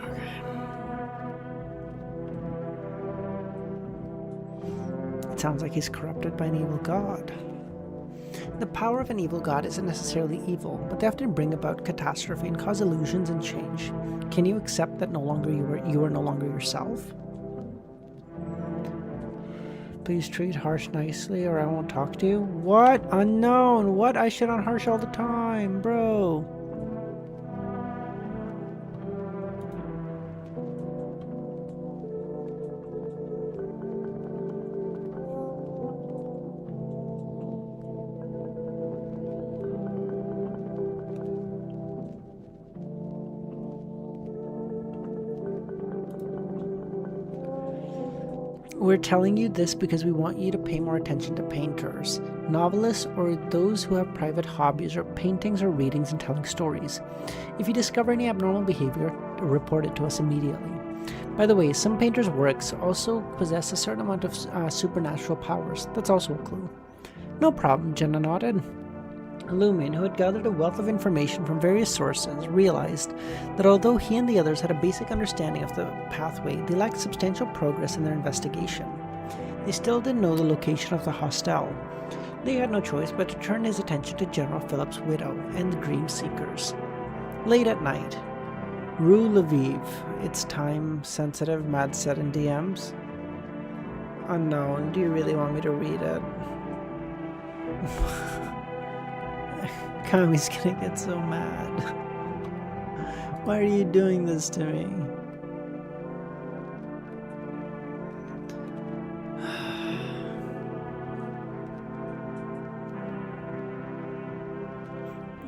Okay. It sounds like he's corrupted by an evil god. The power of an evil god isn't necessarily evil, but they often bring about catastrophe and cause illusions and change. Can you accept that you are no longer yourself? Please treat Harsh nicely or I won't talk to you. What? Unknown. What? I shit on Harsh all the time, bro. We're telling you this because we want you to pay more attention to painters, novelists, or those who have private hobbies or paintings or readings and telling stories. If you discover any abnormal behavior, report it to us immediately. By the way, some painters' works also possess a certain amount of supernatural powers. That's also a clue. No problem, Jenna nodded. Lumion, who had gathered a wealth of information from various sources, realized that although he and the others had a basic understanding of the pathway, they lacked substantial progress in their investigation. They still didn't know the location of the hostel. They had no choice but to turn his attention to General Philip's widow and the Dream Seekers. Late at night, Rue Lviv. It's time-sensitive, mad set in DMs. Unknown. Do you really want me to read it? Kami's gonna get so mad. Why are you doing this to me?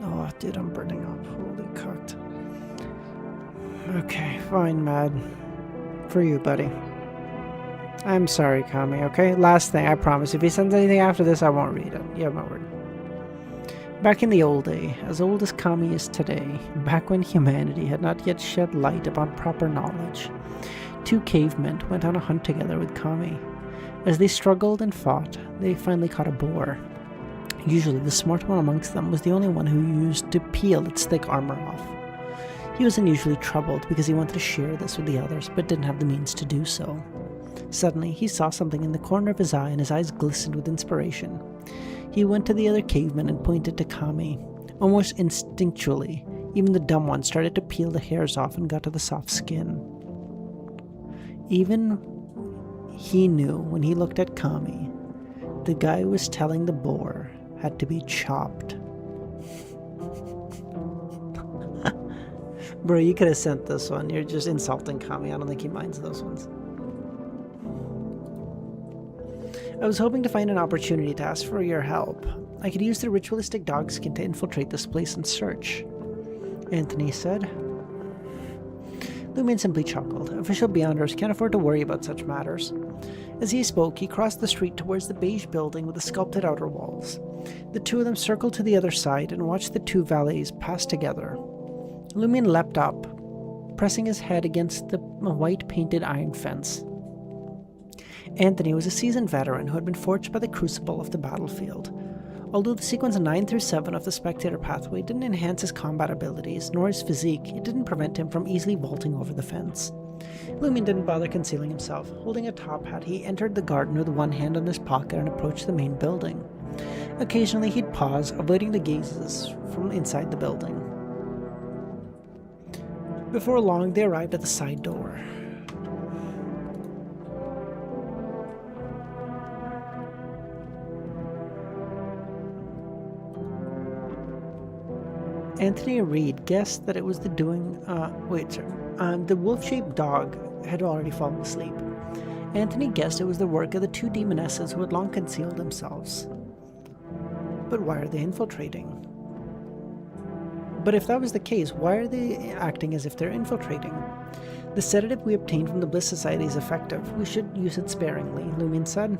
Oh, dude, I'm burning up. Holy cooked. Okay, fine, Mad. For you, buddy. I'm sorry, Kami, okay? Last thing, I promise. If he sends anything after this, I won't read it. You have my word. Back in the old day, as old as Kami is today, back when humanity had not yet shed light upon proper knowledge, two cavemen went on a hunt together with Kami. As they struggled and fought, they finally caught a boar. Usually, the smart one amongst them was the only one who used to peel its thick armor off. He was unusually troubled because he wanted to share this with the others, but didn't have the means to do so. Suddenly, he saw something in the corner of his eye, and his eyes glistened with inspiration. He went to the other caveman and pointed to Kami. Almost instinctually, even the dumb one started to peel the hairs off and got to the soft skin. Even he knew when he looked at Kami, the guy who was telling the boar had to be chopped. Bro, you could have sent this one. You're just insulting Kami. I don't think he minds those ones. I was hoping to find an opportunity to ask for your help. I could use the ritualistic dog skin to infiltrate this place and search, Anthony said. Lumion simply chuckled. Official Beyonders can't afford to worry about such matters. As he spoke, he crossed the street towards the beige building with the sculpted outer walls. The two of them circled to the other side and watched the two valets pass together. Lumion leapt up, pressing his head against the white-painted iron fence. Anthony was a seasoned veteran who had been forged by the crucible of the battlefield. Although the sequence 9 through 7 of the Spectator Pathway didn't enhance his combat abilities, nor his physique, it didn't prevent him from easily vaulting over the fence. Lumion didn't bother concealing himself. Holding a top hat, he entered the garden with one hand on his pocket and approached the main building. Occasionally he'd pause, avoiding the gazes from inside the building. Before long, they arrived at the side door. Anthony Reed guessed that it was the the wolf-shaped dog had already fallen asleep. Anthony guessed it was the work of the two demonesses who had long concealed themselves. But why are they infiltrating? But if that was the case, why are they acting as if they're infiltrating? The sedative we obtained from the Bliss Society is effective. We should use it sparingly, Lumion said.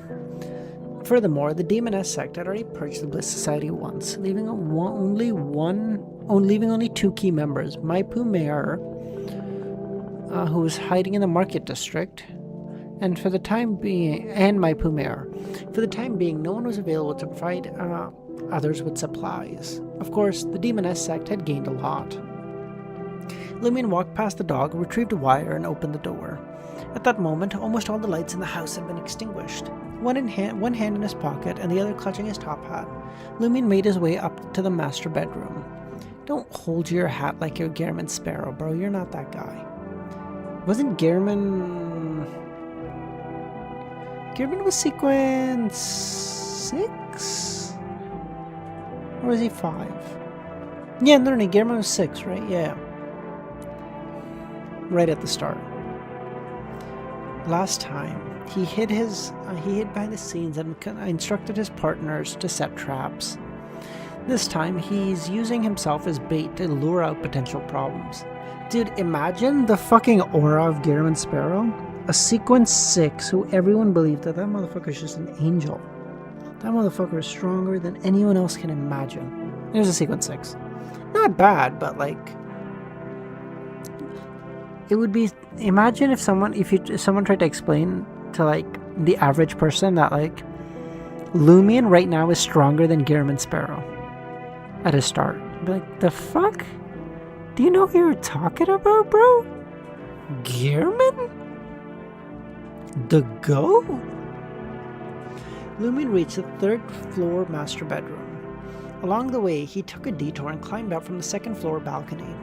Furthermore, the Demoness sect had already purged the Bliss Society once, leaving only two key members, Maipu Mayor, who was hiding in the market district, and Maipu Mayor. For the time being, no one was available to provide others with supplies. Of course, the Demoness sect had gained a lot. Lumion walked past the dog, retrieved a wire, and opened the door. At that moment, almost all the lights in the house had been extinguished. One hand in his pocket and the other clutching his top hat, Lumion made his way up to the master bedroom. Don't hold your hat like you're Gehrman Sparrow, bro. You're not that guy. Wasn't Gehrman... Gehrman was sequence 6? Or was he 5? Yeah, no, Gehrman was 6, right? Yeah. Right at the start. Last time, he hid behind the scenes and instructed his partners to set traps. This time, he's using himself as bait to lure out potential problems. Dude, imagine the fucking aura of Gehrman Sparrow. a sequence 6 who everyone believed that motherfucker is just an angel. That motherfucker is stronger than anyone else can imagine. Here's a sequence 6. Not bad, but like, it would be, imagine if someone tried to explain to like the average person that like Lumion right now is stronger than Gearman Sparrow at his start. Be like, the fuck? Do you know who you're talking about, bro? Gearman? The GOAT? Lumion reached the 3rd floor master bedroom. Along the way, he took a detour and climbed up from the 2nd floor balcony.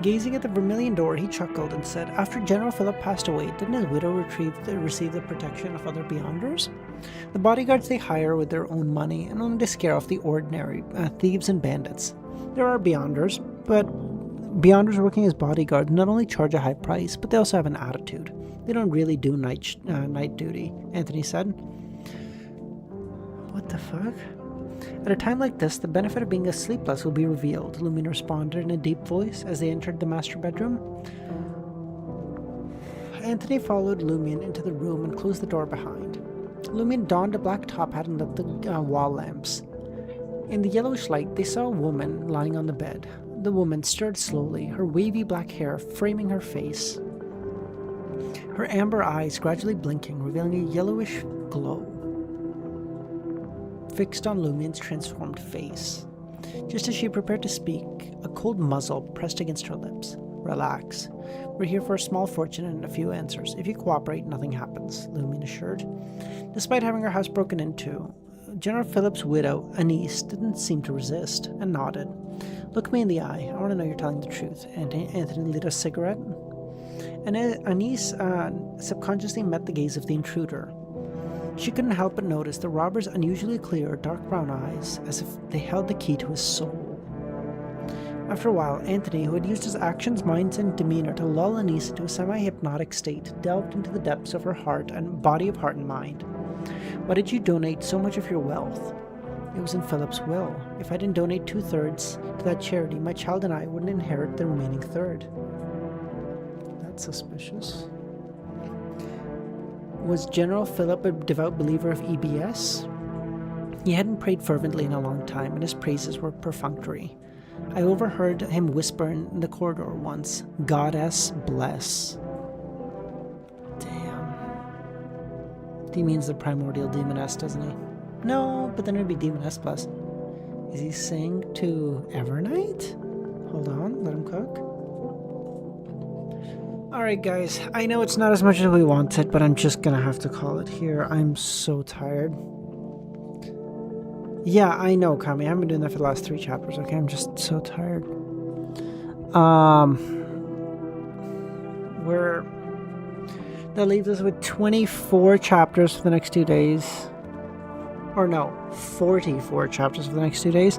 Gazing at the vermilion door, he chuckled and said, after General Philip passed away, didn't his widow receive the protection of other Beyonders? The bodyguards they hire with their own money and only to scare off the ordinary thieves and bandits. There are Beyonders, but Beyonders working as bodyguards not only charge a high price, but they also have an attitude. They don't really do night duty, Anthony said. What the fuck? At a time like this, the benefit of being a sleepless will be revealed, Lumion responded in a deep voice as they entered the master bedroom. Anthony followed Lumion into the room and closed the door behind. Lumion donned a black top hat and lit the wall lamps. In the yellowish light, they saw a woman lying on the bed. The woman stirred slowly, her wavy black hair framing her face. Her amber eyes gradually blinking, revealing a yellowish glow fixed on Lumion's transformed face. Just as she prepared to speak, a cold muzzle pressed against her lips. Relax. We're here for a small fortune and a few answers. If you cooperate, nothing happens, Lumion assured. Despite having her house broken into, General Philip's widow, Anise, didn't seem to resist and nodded. Look me in the eye. I want to know you're telling the truth. Anthony lit a cigarette. And Anise subconsciously met the gaze of the intruder. She couldn't help but notice the robber's unusually clear, dark brown eyes, as if they held the key to his soul. After a while, Anthony, who had used his actions, minds, and demeanor to lull Anise into a semi-hypnotic state, delved into the depths of her heart and body of heart and mind. Why did you donate so much of your wealth? It was in Philip's will. If I didn't donate 2/3 to that charity, my child and I wouldn't inherit the remaining third. That's suspicious. Was General Philip a devout believer of EBS? He hadn't prayed fervently in a long time, and his praises were perfunctory. I overheard him whisper in the corridor once, "Goddess bless." Damn. He means the primordial demoness, doesn't he? No, but then it'd be demoness bless. Is he saying to Evernight? Hold on, let him cook. Alright guys, I know it's not as much as we wanted, but I'm just gonna have to call it here. I'm so tired. Yeah, I know, Kami. I haven't been doing that for the last 3 chapters, okay? I'm just so tired. That leaves us with 24 chapters for the next 2 days. Or no, 44 chapters for the next 2 days.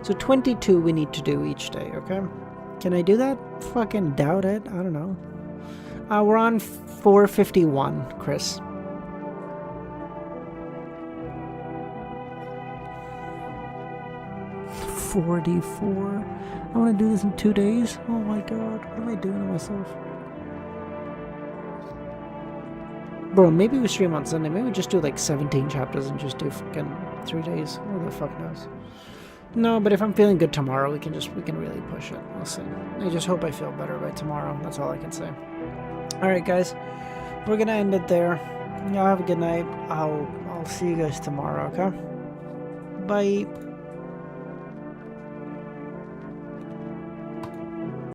So 22 we need to do each day, okay? Can I do that? Fucking doubt it. I don't know. We're on 451, Chris. $44. I want to do this in 2 days. Oh my god, what am I doing to myself? Bro, maybe we stream on Sunday. Maybe we just do like 17 chapters and just do fucking 3 days. Who the fuck knows? No, but if I'm feeling good tomorrow, we can really push it. We'll see. I just hope I feel better by tomorrow. That's all I can say. Alright guys, we're gonna end it there. Y'all have a good night. I'll see you guys tomorrow, okay? Bye.